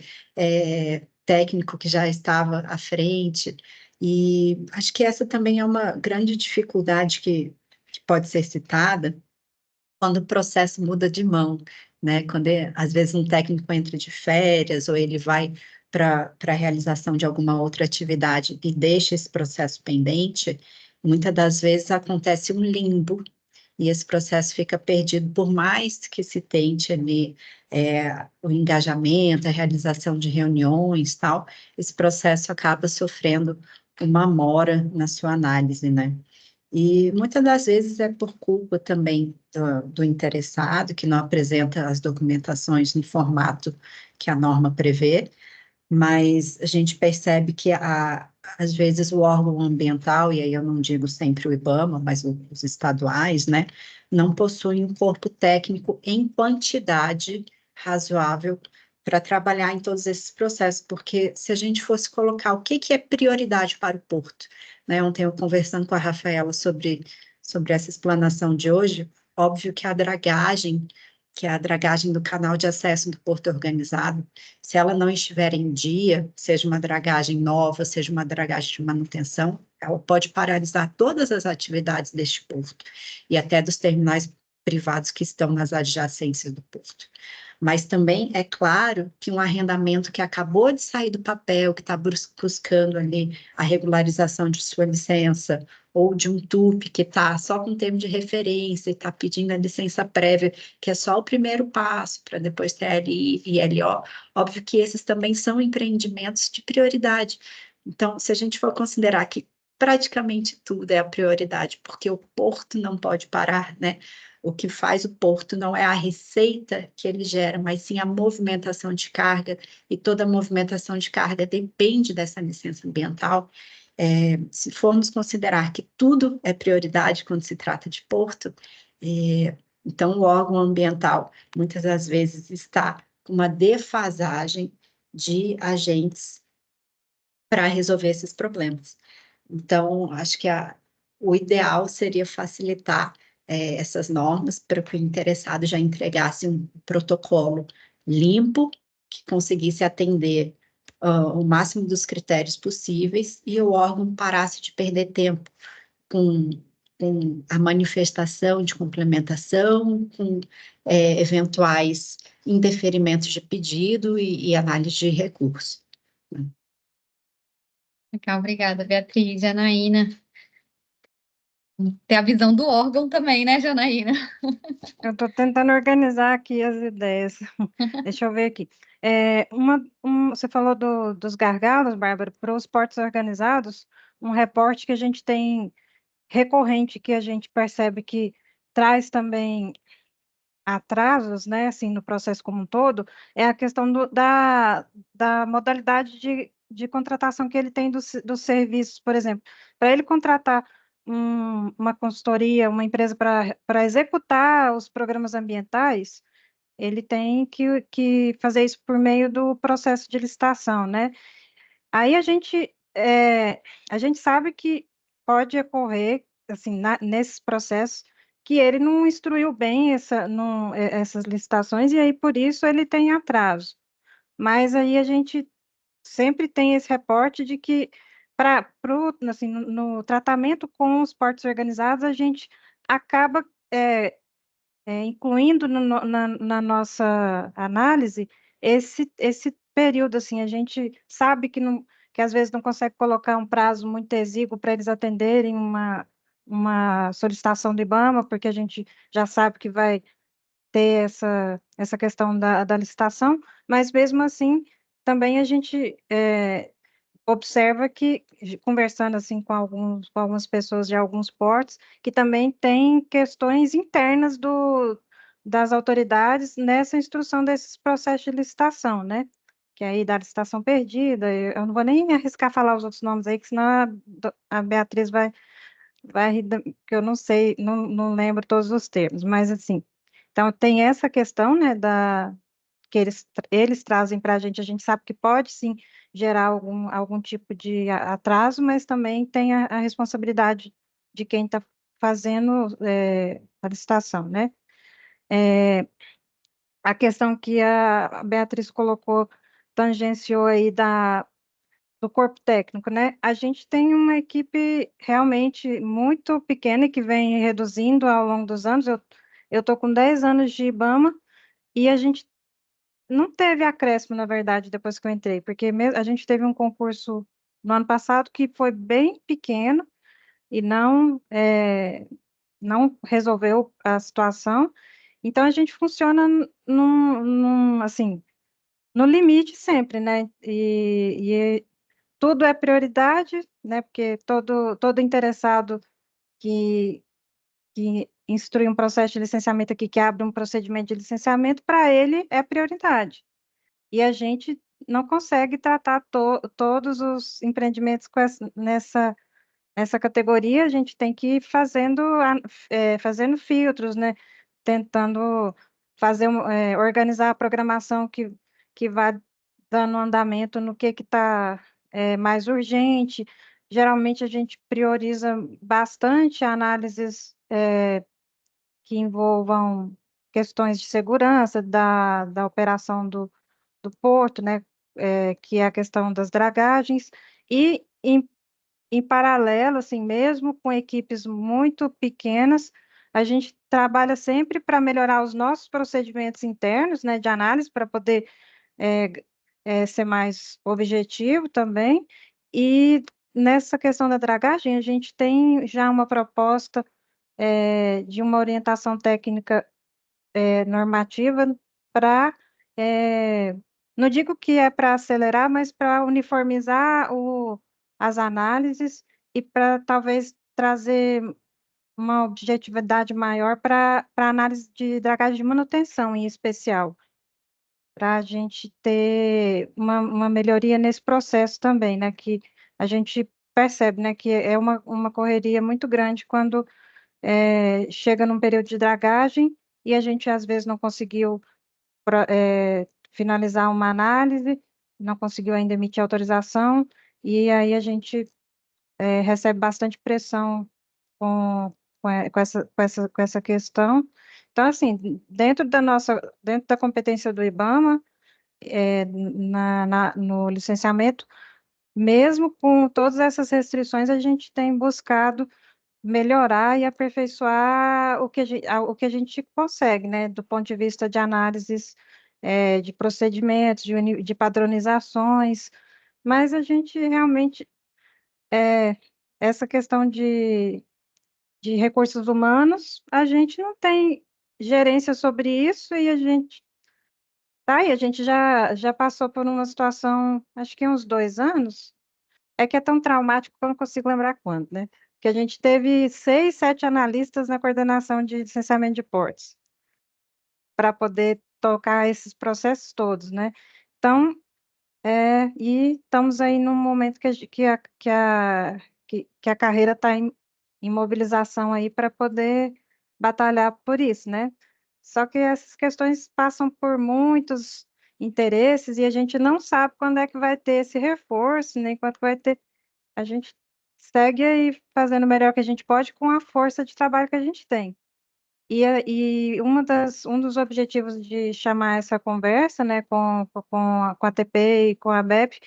técnico que já estava à frente, e acho que essa também é uma grande dificuldade que pode ser citada quando o processo muda de mão, né? Quando às vezes um técnico entra de férias ou ele vai para a realização de alguma outra atividade e deixa esse processo pendente, muitas das vezes acontece um limbo e esse processo fica perdido por mais que se tente ali o engajamento, a realização de reuniões, tal, esse processo acaba sofrendo uma mora na sua análise, né? E muitas das vezes é por culpa também do interessado, que não apresenta as documentações no formato que a norma prevê, mas a gente percebe que, às vezes, o órgão ambiental, e aí eu não digo sempre o IBAMA, mas os estaduais, né, não possuem um corpo técnico em quantidade razoável para trabalhar em todos esses processos, porque se a gente fosse colocar o que é prioridade para o porto, né, ontem eu conversando com a Rafaela sobre essa explanação de hoje, óbvio que é a dragagem do canal de acesso do porto organizado, se ela não estiver em dia, seja uma dragagem nova, seja uma dragagem de manutenção, ela pode paralisar todas as atividades deste porto e até dos terminais privados que estão nas adjacências do porto. Mas também é claro que um arrendamento que acabou de sair do papel, que está buscando ali a regularização de sua licença, ou de um TUP que está só com termo de referência e está pedindo a licença prévia, que é só o primeiro passo para depois ter LI e LO, óbvio que esses também são empreendimentos de prioridade. Então, se a gente for considerar que praticamente tudo é a prioridade, porque o porto não pode parar, né? O que faz o porto não é a receita que ele gera, mas sim a movimentação de carga, e toda movimentação de carga depende dessa licença ambiental. Se formos considerar que tudo é prioridade quando se trata de porto, então o órgão ambiental muitas das vezes está com uma defasagem de agentes para resolver esses problemas. Então, acho que o ideal seria facilitar essas normas para que o interessado já entregasse um protocolo limpo, que conseguisse atender o máximo dos critérios possíveis e o órgão parasse de perder tempo com a manifestação de complementação, com eventuais indeferimentos de pedido e análise de recurso. Legal, obrigada, Beatriz. Janaína. Tem a visão do órgão também, né, Janaína? Eu estou tentando organizar aqui as ideias. Deixa eu ver aqui. Você falou dos gargalos, Bárbara, para os portos organizados, um reporte que a gente tem recorrente, que a gente percebe que traz também atrasos, né, assim, no processo como um todo, é a questão da modalidade de contratação que ele tem dos serviços, por exemplo. Para ele contratar uma consultoria, uma empresa para executar os programas ambientais, ele tem que fazer isso por meio do processo de licitação, né? Aí a gente sabe que pode ocorrer, assim, nesses processos, que ele não instruiu bem essas licitações, e aí por isso ele tem atraso. mas aí a gente sempre tem esse reporte de que assim, no tratamento com os portos organizados, a gente acaba incluindo na nossa análise esse período, assim, a gente sabe que às vezes não consegue colocar um prazo muito exíguo para eles atenderem uma solicitação do IBAMA, porque a gente já sabe que vai ter essa questão da licitação, mas mesmo assim, também a gente observa que, conversando assim com algumas pessoas de alguns portos, que também tem questões internas das autoridades nessa instrução desses processos de licitação, né? Que aí da licitação perdida, eu não vou nem arriscar falar os outros nomes aí, que senão a Beatriz vai rir, que eu não sei, não lembro todos os termos, mas assim, então tem essa questão, né, que eles trazem para a gente sabe que pode sim gerar algum tipo de atraso, mas também tem a responsabilidade de quem está fazendo a licitação, né? A questão que a Beatriz colocou, tangenciou aí do corpo técnico, né? A gente tem uma equipe realmente muito pequena e que vem reduzindo ao longo dos anos. Eu estou com 10 anos de IBAMA e a gente não teve acréscimo, na verdade, depois que eu entrei, porque a gente teve um concurso no ano passado que foi bem pequeno e não resolveu a situação. Então, a gente funciona assim, no limite sempre, né? E tudo é prioridade, né? Porque todo interessado que instrui um processo de licenciamento aqui, que abre um procedimento de licenciamento, para ele é prioridade. E a gente não consegue tratar todos os empreendimentos nessa categoria, a gente tem que ir fazendo filtros, né? Tentando organizar a programação que vai dando andamento no que está mais urgente. Geralmente a gente prioriza bastante análises que envolvam questões de segurança da operação do porto, né, que é a questão das dragagens, e em paralelo, assim, mesmo com equipes muito pequenas, a gente trabalha sempre para melhorar os nossos procedimentos internos, né, de análise, para poder ser mais objetivo também, e nessa questão da dragagem, a gente tem já uma proposta de uma orientação técnica normativa para, não digo que é para acelerar, mas para uniformizar as análises e para talvez trazer uma objetividade maior para a análise de dragagem de manutenção, em especial, para a gente ter uma melhoria nesse processo também, né, que a gente percebe, né, que é uma correria muito grande quando chega num período de dragagem e a gente às vezes não conseguiu finalizar uma análise, não conseguiu ainda emitir autorização, e aí a gente recebe bastante pressão com essa questão. Então, assim, dentro da competência do IBAMA, no licenciamento, mesmo com todas essas restrições, a gente tem buscado melhorar e aperfeiçoar o que a gente consegue, né, do ponto de vista de análises de procedimentos, de padronizações, mas a gente realmente, essa questão de recursos humanos, a gente não tem gerência sobre isso e a gente já passou por uma situação, acho que uns 2 anos, é que é tão traumático que eu não consigo lembrar quando, né? Que a gente teve 6, 7 analistas na coordenação de licenciamento de portos, para poder tocar esses processos todos, né? Então, e estamos aí num momento que a carreira está em mobilização aí para poder batalhar por isso, né? Só que essas questões passam por muitos interesses e a gente não sabe quando é que vai ter esse reforço, nem quando vai ter. A gente segue aí fazendo o melhor que a gente pode com a força de trabalho que a gente tem. E um dos objetivos de chamar essa conversa, né, com a TP e com a BEP,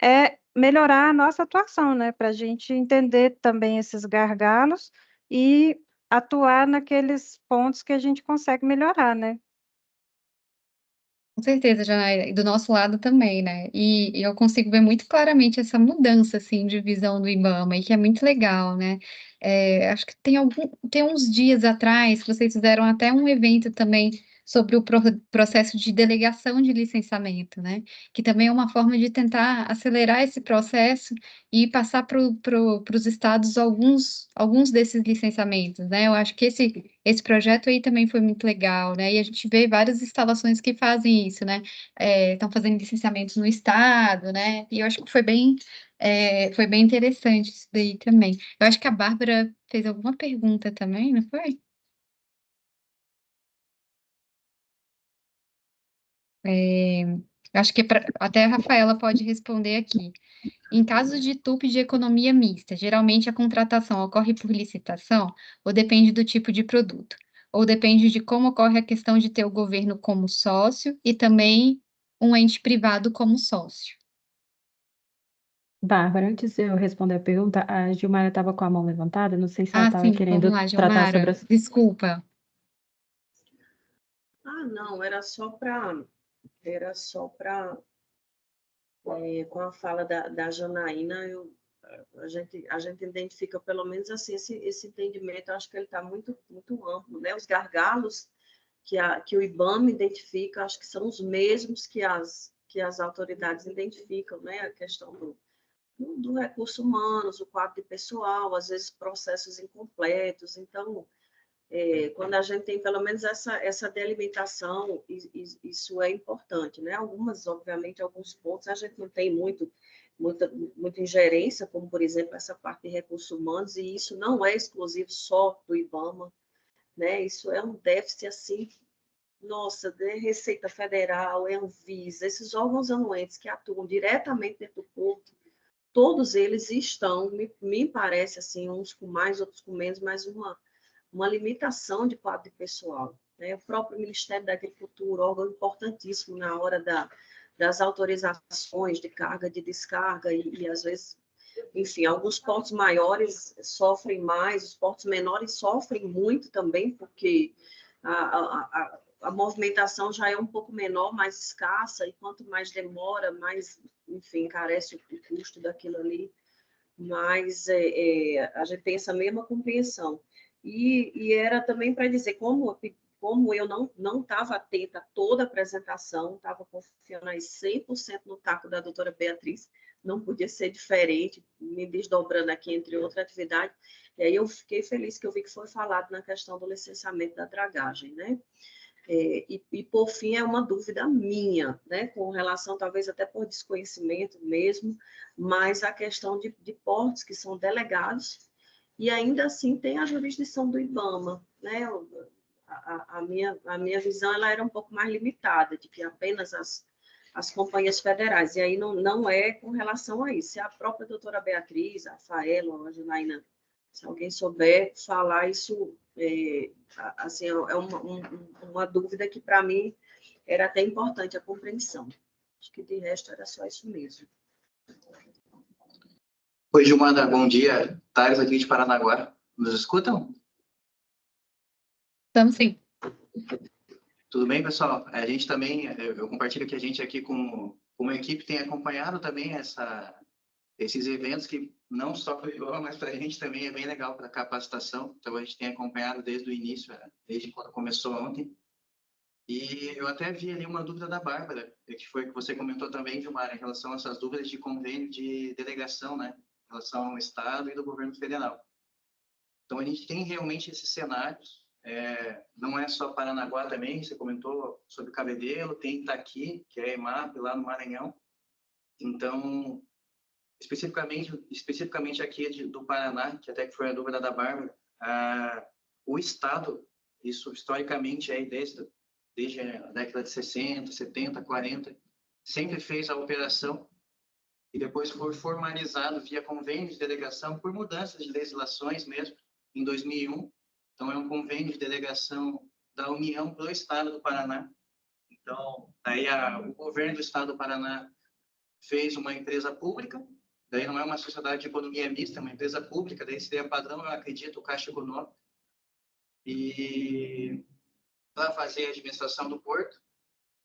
é melhorar a nossa atuação, né, para a gente entender também esses gargalos e atuar naqueles pontos que a gente consegue melhorar, né? Com certeza, Janaína, e do nosso lado também, né? E eu consigo ver muito claramente essa mudança, assim, de visão do IBAMA, e que é muito legal, né? Acho que tem uns dias atrás, vocês fizeram até um evento também sobre o processo de delegação de licenciamento, né? Que também é uma forma de tentar acelerar esse processo e passar para os estados alguns desses licenciamentos, né? Eu acho que esse projeto aí também foi muito legal, né? E a gente vê várias instalações que fazem isso, né? Estão fazendo licenciamentos no estado, né? E eu acho que foi bem interessante isso daí também. Eu acho que a Bárbara fez alguma pergunta também, não foi? Eu acho que até a Rafaela pode responder aqui. Em caso de TUP de economia mista, geralmente a contratação ocorre por licitação ou depende do tipo de produto? Ou depende de como ocorre a questão de ter o governo como sócio e também um ente privado como sócio? Bárbara, antes de eu responder a pergunta, a Gilmara estava com a mão levantada, não sei se ela estava Sim, vamos querendo lá, tratar sobre Gilmara. Desculpa. Não, com a fala da Janaína, a gente identifica pelo menos assim esse entendimento, eu acho que ele está muito, muito amplo, né? Os gargalos que o IBAMA identifica, acho que são os mesmos que as autoridades identificam, né? A questão do recurso humano, o quadro de pessoal, às vezes processos incompletos. Então, quando a gente tem pelo menos essa delimitação, isso é importante, né? Obviamente, alguns pontos a gente não tem muita ingerência, como, por exemplo, essa parte de recursos humanos, e isso não é exclusivo só do IBAMA, né? Isso é um déficit, assim, nossa, de Receita Federal, Anvisa, esses órgãos anuentes que atuam diretamente dentro do porto, todos eles estão, me parece, assim, uns com mais, outros com menos, mas uma limitação de quadro de pessoal, né? O próprio Ministério da Agricultura, órgão importantíssimo na hora das autorizações de carga, de descarga, e às vezes, enfim, alguns portos maiores sofrem mais, os portos menores sofrem muito também, porque a movimentação já é um pouco menor, mais escassa, e quanto mais demora, mais, enfim, encarece o custo daquilo ali. Mas a gente tem essa mesma compreensão. E era também para dizer, como eu não estava atenta a toda a apresentação, estava confiando aí 100% no taco da doutora Beatriz, não podia ser diferente, me desdobrando aqui entre outra atividade, e aí eu fiquei feliz que eu vi que foi falado na questão do licenciamento da dragagem, né? Por fim, é uma dúvida minha, né, com relação, talvez até por desconhecimento mesmo, mas a questão de portos que são delegados, e ainda assim tem a jurisdição do IBAMA, né? A minha visão ela era um pouco mais limitada, de que apenas as companhias federais, e aí não é com relação a isso. Se a própria doutora Beatriz, a Rafaela, a Janaína, se alguém souber falar isso, assim, é uma dúvida que, para mim, era até importante a compreensão. Acho que, de resto, era só isso mesmo. Oi, Gilmara, bom dia. Thales aqui de Paranaguá. Nos escutam? Estamos sim. Tudo bem, pessoal? A gente também, eu compartilho que a gente aqui como equipe tem acompanhado também esses eventos que não só para o IBAMA, mas para a gente também é bem legal para a capacitação. Então, a gente tem acompanhado desde o início, desde quando começou ontem. E eu até vi ali uma dúvida da Bárbara, que foi que você comentou também, Gilmar, em relação a essas dúvidas de convênio de delegação, né? Em relação ao Estado e do governo federal. Então, a gente tem realmente esses cenários. Não é só Paranaguá também, você comentou sobre Cabedelo, tem Itaqui, que é a EMAP, lá no Maranhão. Então, especificamente aqui do Paraná, que até que foi a dúvida da Bárbara, o Estado, isso historicamente aí desde a década de 60, 70, 40, sempre fez a operação e depois foi formalizado via convênio de delegação por mudanças de legislações mesmo, em 2001, Então, é um convênio de delegação da União para o Estado do Paraná. Então, aí o governo do Estado do Paraná fez uma empresa pública, daí não é uma sociedade de economia mista, é uma empresa pública, daí seria padrão, eu acredito, o Caixa Econômica, e para fazer a administração do porto.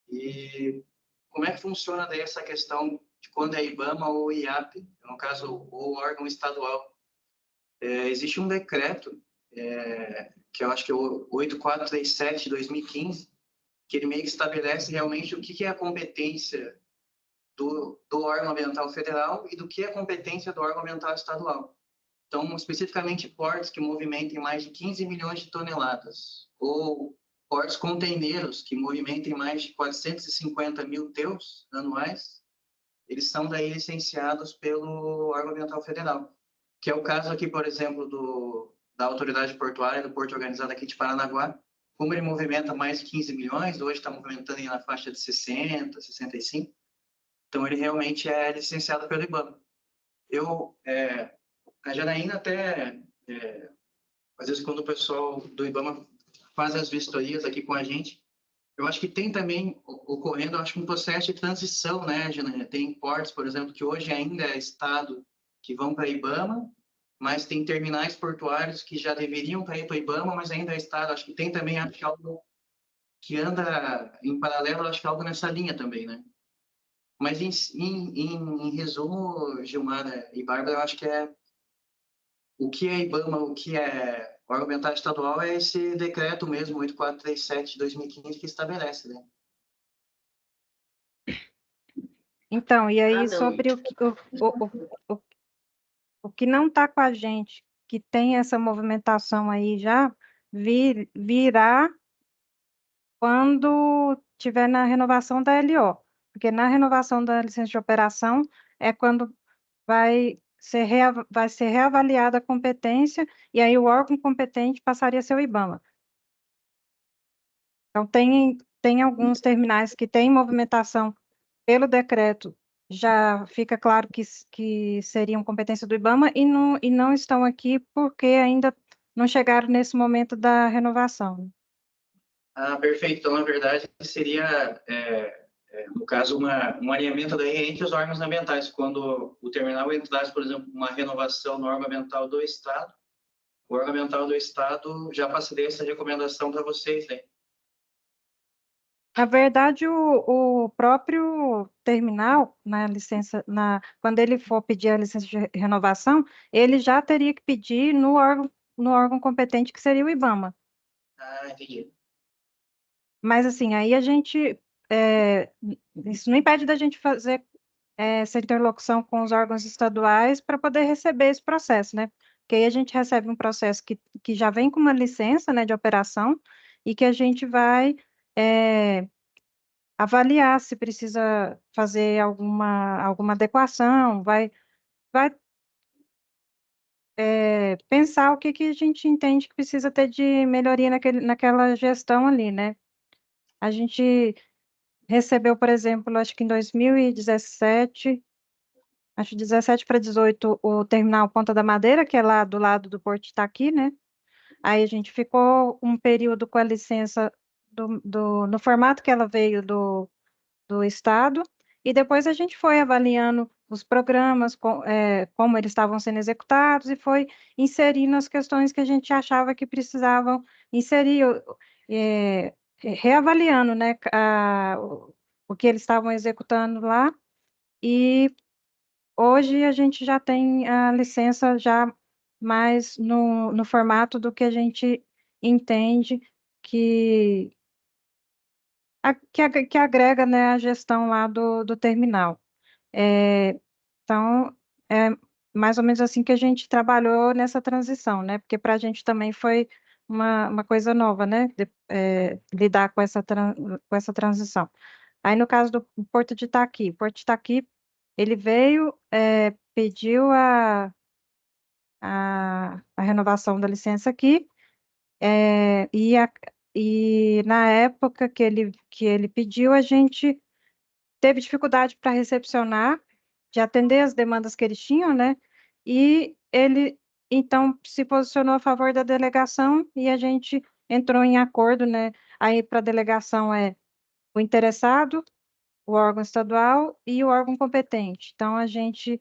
E como é que funciona daí essa questão de quando é IBAMA ou IAP, no caso, o órgão estadual? Existe um decreto, que eu acho que é o 8437 de 2015, que ele meio que estabelece realmente o que é a competência do órgão ambiental federal e do que é a competência do órgão ambiental estadual. Então, especificamente, portos que movimentem mais de 15 milhões de toneladas, ou portos containeiros que movimentem mais de 450 mil TEUs anuais, eles são daí licenciados pelo órgão ambiental federal, que é o caso aqui, por exemplo, da autoridade portuária do Porto Organizado aqui de Paranaguá. Como ele movimenta mais de 15 milhões, hoje está movimentando na faixa de 60, 65, então ele realmente é licenciado pelo IBAMA. A Janaína até, às vezes, quando o pessoal do IBAMA faz as vistorias aqui com a gente, eu acho que tem também ocorrendo, eu acho, um processo de transição, né, Janaína? Tem portos, por exemplo, que hoje ainda é estado, que vão para a IBAMA, mas tem terminais portuários que já deveriam para ir para a IBAMA, mas ainda é estado. Acho que tem também, acho que algo que anda em paralelo, acho que algo nessa linha também, né? Mas, em resumo, Gilmara e Bárbara, eu acho que o que é IBAMA, o que é órgão ambiental estadual é esse decreto mesmo, 8437 de 2015, que estabelece, né? Então, e aí Não. sobre o que não está com a gente, que tem essa movimentação aí já, virá quando tiver na renovação da LO, porque na renovação da licença de operação é quando vai ser reavaliada a competência, e aí o órgão competente passaria a ser o IBAMA. Então, tem alguns terminais que têm movimentação pelo decreto, já fica claro que seriam competência do IBAMA, e não estão aqui porque ainda não chegaram nesse momento da renovação. Perfeito. Então, na verdade, seria, no caso, um alinhamento daí entre os órgãos ambientais. Quando o terminal entrasse, por exemplo, uma renovação no órgão ambiental do Estado, o órgão ambiental do Estado já passaria essa recomendação para vocês, né? Na verdade, o próprio terminal, na licença, quando ele for pedir a licença de renovação, ele já teria que pedir no órgão competente, que seria o IBAMA. Entendi. Mas, assim, aí isso não impede da gente fazer essa interlocução com os órgãos estaduais para poder receber esse processo, né? Porque aí a gente recebe um processo que já vem com uma licença, né, de operação, e que a gente vai avaliar se precisa fazer alguma adequação, vai pensar o que a gente entende que precisa ter de melhoria naquela gestão ali, né? A gente recebeu, por exemplo, acho que em 2017, acho 17 para 18, o terminal Ponta da Madeira, que é lá do lado do Porto Itaqui, né? Aí a gente ficou um período com a licença no formato que ela veio do Estado, e depois a gente foi avaliando os programas, como eles estavam sendo executados, e foi inserindo as questões que a gente achava que precisavam inserir, reavaliando, né, o que eles estavam executando lá, e hoje a gente já tem a licença já mais no formato do que a gente entende que que agrega, né, a gestão lá do terminal. Então, é mais ou menos assim que a gente trabalhou nessa transição, né? Porque para a gente também foi uma coisa nova, né? Lidar com essa transição. Aí, no caso do Porto de Itaqui, ele veio, pediu a renovação da licença aqui, e na época que ele pediu, a gente teve dificuldade para recepcionar, de atender as demandas que eles tinham, né? E ele então se posicionou a favor da delegação e a gente entrou em acordo, né? Aí para a delegação é o interessado, o órgão estadual e o órgão competente. Então a gente.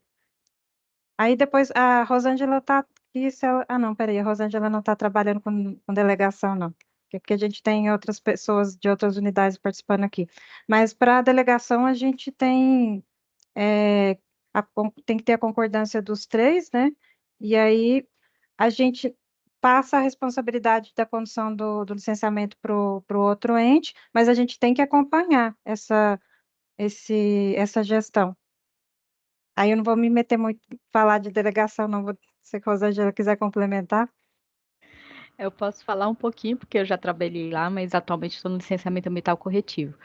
Aí depois a Rosângela está aqui. Ah, não, peraí, a Rosângela não está trabalhando com delegação, não. Porque a gente tem outras pessoas de outras unidades participando aqui. Mas para a delegação a gente tem, tem que ter a concordância dos três, né? E aí a gente passa a responsabilidade da condução do licenciamento para o outro ente, mas a gente tem que acompanhar essa gestão. Aí eu não vou me meter muito falar de delegação, não. Se a Rosângela quiser complementar. Eu posso falar um pouquinho, porque eu já trabalhei lá, mas atualmente estou no licenciamento ambiental corretivo.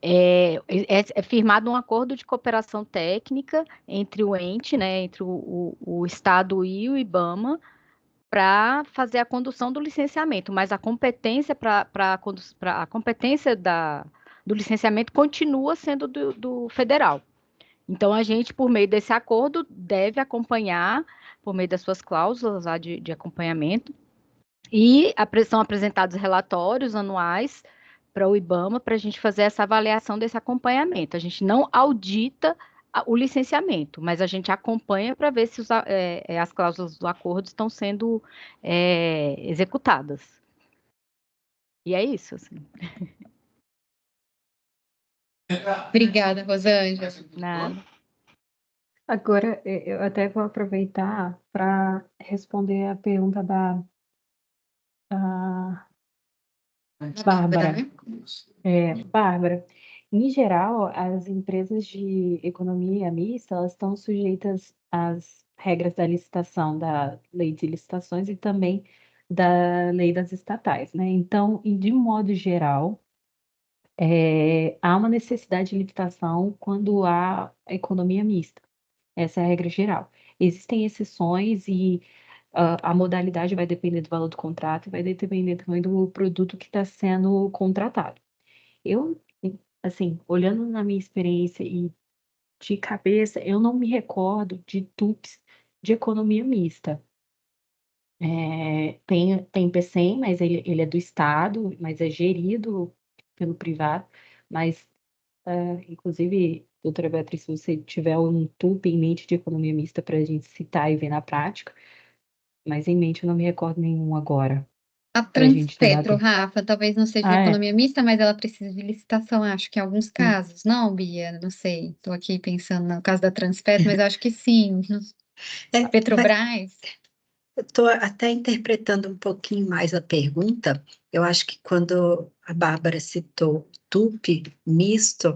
É firmado um acordo de cooperação técnica entre o ente, né, entre o Estado e o IBAMA, para fazer a condução do licenciamento, mas a competência a competência do licenciamento continua sendo do federal. Então, a gente, por meio desse acordo, deve acompanhar, por meio das suas cláusulas lá de acompanhamento, e são apresentados relatórios anuais para o IBAMA para a gente fazer essa avaliação desse acompanhamento. A gente não audita o licenciamento, mas a gente acompanha para ver se as cláusulas do acordo estão sendo executadas. E é isso. Assim. Obrigada, Rosângela. Nada. Agora, eu até vou aproveitar para responder a pergunta da Bárbara. Bárbara, em geral, as empresas de economia mista, elas estão sujeitas às regras da licitação, da lei de licitações e também da lei das estatais, né? Então, de modo geral, há uma necessidade de licitação quando há economia mista. Essa é a regra geral. Existem exceções e a modalidade vai depender do valor do contrato e vai depender também do produto que está sendo contratado. Eu, assim, olhando na minha experiência e de cabeça, eu não me recordo de TUPs de economia mista. Tem PCM, mas ele é do Estado, mas é gerido pelo privado. Mas, inclusive, doutora Beatriz, se você tiver um TUP em mente de economia mista para a gente citar e ver na prática, mas em mente eu não me recordo nenhum agora. A Pra gente Transpetro, debater. Rafa, talvez não seja de economia mista, mas ela precisa de licitação, acho que em alguns casos. Não, Bia, não sei. Estou aqui pensando no caso da Transpetro, mas acho que sim. A Petrobras. Eu estou até interpretando um pouquinho mais a pergunta. Eu acho que quando a Bárbara citou TUP misto,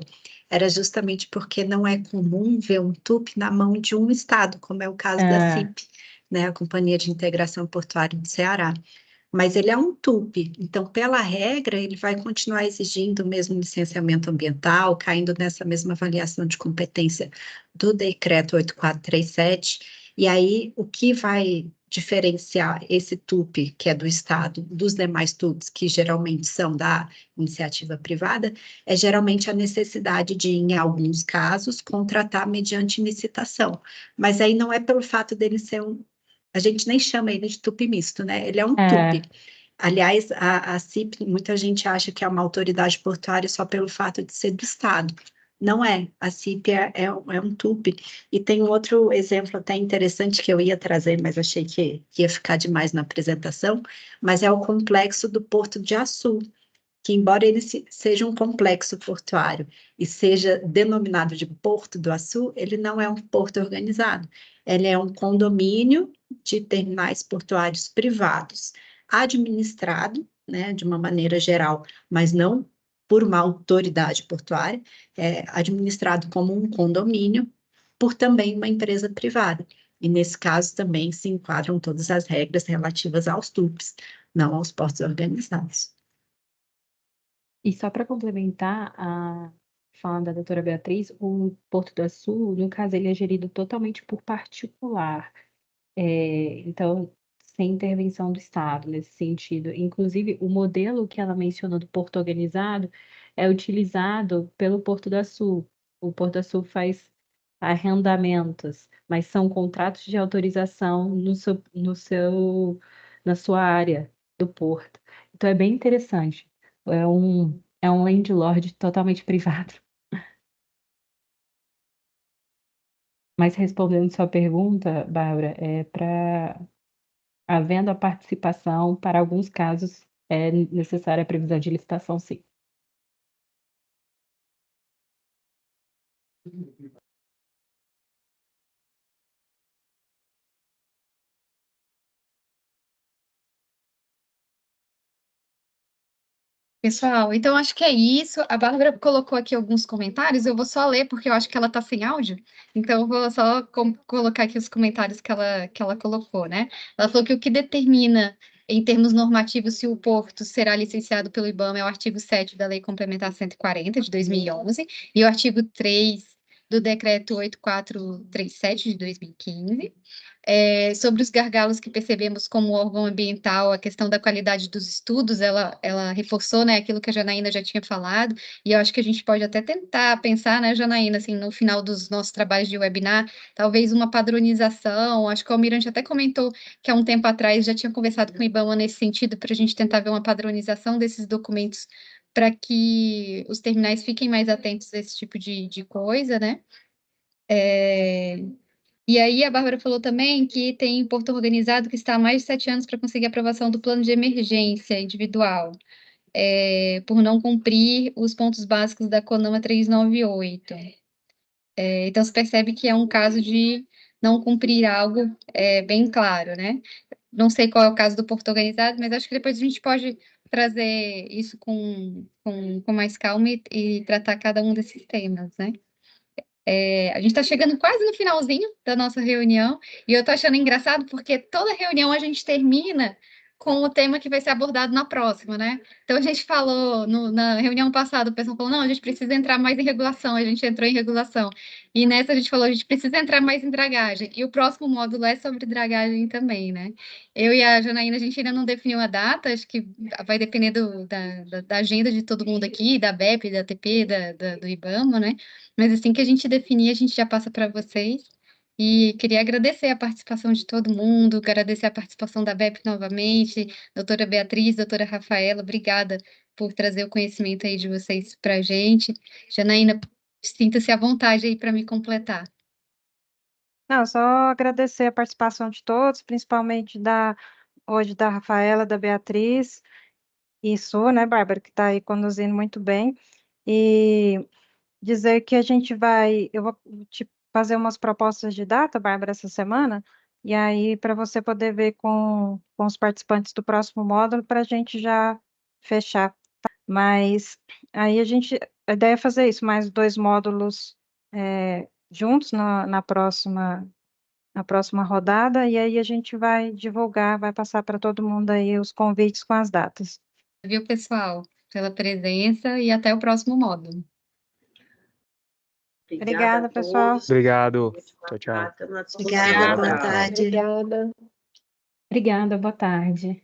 era justamente porque não é comum ver um TUP na mão de um estado, como é o caso da CIP, né, a Companhia de Integração Portuária do Ceará. Mas ele é um TUP, então, pela regra, ele vai continuar exigindo o mesmo licenciamento ambiental, caindo nessa mesma avaliação de competência do decreto 8437. E aí, o que vai diferenciar esse TUP, que é do Estado, dos demais TUPs, que geralmente são da iniciativa privada, é geralmente a necessidade de, em alguns casos, contratar mediante licitação. Mas aí não é pelo fato dele ser a gente nem chama ele de TUP misto, né? Ele é um TUP. Aliás, a CIP, muita gente acha que é uma autoridade portuária só pelo fato de ser do Estado. Não é. A CIP é um TUP. E tem um outro exemplo até interessante que eu ia trazer, mas achei que ia ficar demais na apresentação, mas é o complexo do Porto de Açu, que embora ele seja um complexo portuário e seja denominado de Porto do Açu, ele não é um porto organizado. Ele é um condomínio de terminais portuários privados, administrado, né, de uma maneira geral, mas não por uma autoridade portuária, administrado como um condomínio por também uma empresa privada. E nesse caso também se enquadram todas as regras relativas aos TUPs, não aos portos organizados. E só para complementar a fala da doutora Beatriz, o Porto do Açu, no caso, ele é gerido totalmente por particular. Então, sem intervenção do Estado nesse sentido. Inclusive, o modelo que ela mencionou do porto organizado é utilizado pelo Porto do Açu. O Porto do Açu faz arrendamentos, mas são contratos de autorização na sua área do porto. Então é bem interessante. É um landlord totalmente privado. Mas respondendo sua pergunta, Bárbara, havendo a participação, para alguns casos é necessária a previsão de licitação, sim. Pessoal, então acho que é isso. A Bárbara colocou aqui alguns comentários, eu vou só ler, porque eu acho que ela está sem áudio. Então, eu vou só colocar aqui os comentários que ela colocou, né? Ela falou que o que determina, em termos normativos, se o porto será licenciado pelo IBAMA é o artigo 7 da Lei Complementar 140, de 2011, e o artigo 3 do Decreto 8437, de 2015. Sobre os gargalos que percebemos como órgão ambiental, a questão da qualidade dos estudos, ela reforçou, né, aquilo que a Janaína já tinha falado, e eu acho que a gente pode até tentar pensar, né, Janaína, assim, no final dos nossos trabalhos de webinar, talvez uma padronização, acho que o Almirante até comentou que há um tempo atrás já tinha conversado com o IBAMA nesse sentido, para a gente tentar ver uma padronização desses documentos, para que os terminais fiquem mais atentos a esse tipo de coisa, né? E aí a Bárbara falou também que tem porto organizado que está há mais de 7 anos para conseguir a aprovação do plano de emergência individual, por não cumprir os pontos básicos da CONAMA 398. Então, se percebe que é um caso de não cumprir algo bem claro, né? Não sei qual é o caso do porto organizado, mas acho que depois a gente pode trazer isso com mais calma e tratar cada um desses temas, né? A gente está chegando quase no finalzinho da nossa reunião, e eu estou achando engraçado porque toda reunião a gente termina com o tema que vai ser abordado na próxima, né? Então a gente falou na reunião passada, o pessoal falou, não, a gente precisa entrar mais em regulação, a gente entrou em regulação. E nessa a gente falou, a gente precisa entrar mais em dragagem. E o próximo módulo é sobre dragagem também, né? Eu e a Janaína, a gente ainda não definiu a data, acho que vai depender da agenda de todo mundo aqui, da BEP, da TP, do IBAMA, né? Mas assim que a gente definir, a gente já passa para vocês. E queria agradecer a participação de todo mundo, agradecer a participação da BEP novamente, doutora Beatriz, doutora Rafaela, obrigada por trazer o conhecimento aí de vocês para a gente. Janaína, sinta-se à vontade aí para me completar. Não, só agradecer a participação de todos, principalmente hoje da Rafaela, da Beatriz, e sua, né, Bárbara, que está aí conduzindo muito bem, e dizer que eu vou te fazer umas propostas de data, Bárbara, essa semana, e aí para você poder ver com os participantes do próximo módulo, para a gente já fechar. Mas aí a ideia é fazer isso, mais 2 módulos juntos na próxima rodada, e aí a gente vai divulgar, vai passar para todo mundo aí os convites com as datas. Viu, pessoal, pela presença e até o próximo módulo. Obrigada, pessoal. Obrigado. Tchau, tchau. Obrigada, boa tarde. Obrigada, boa tarde.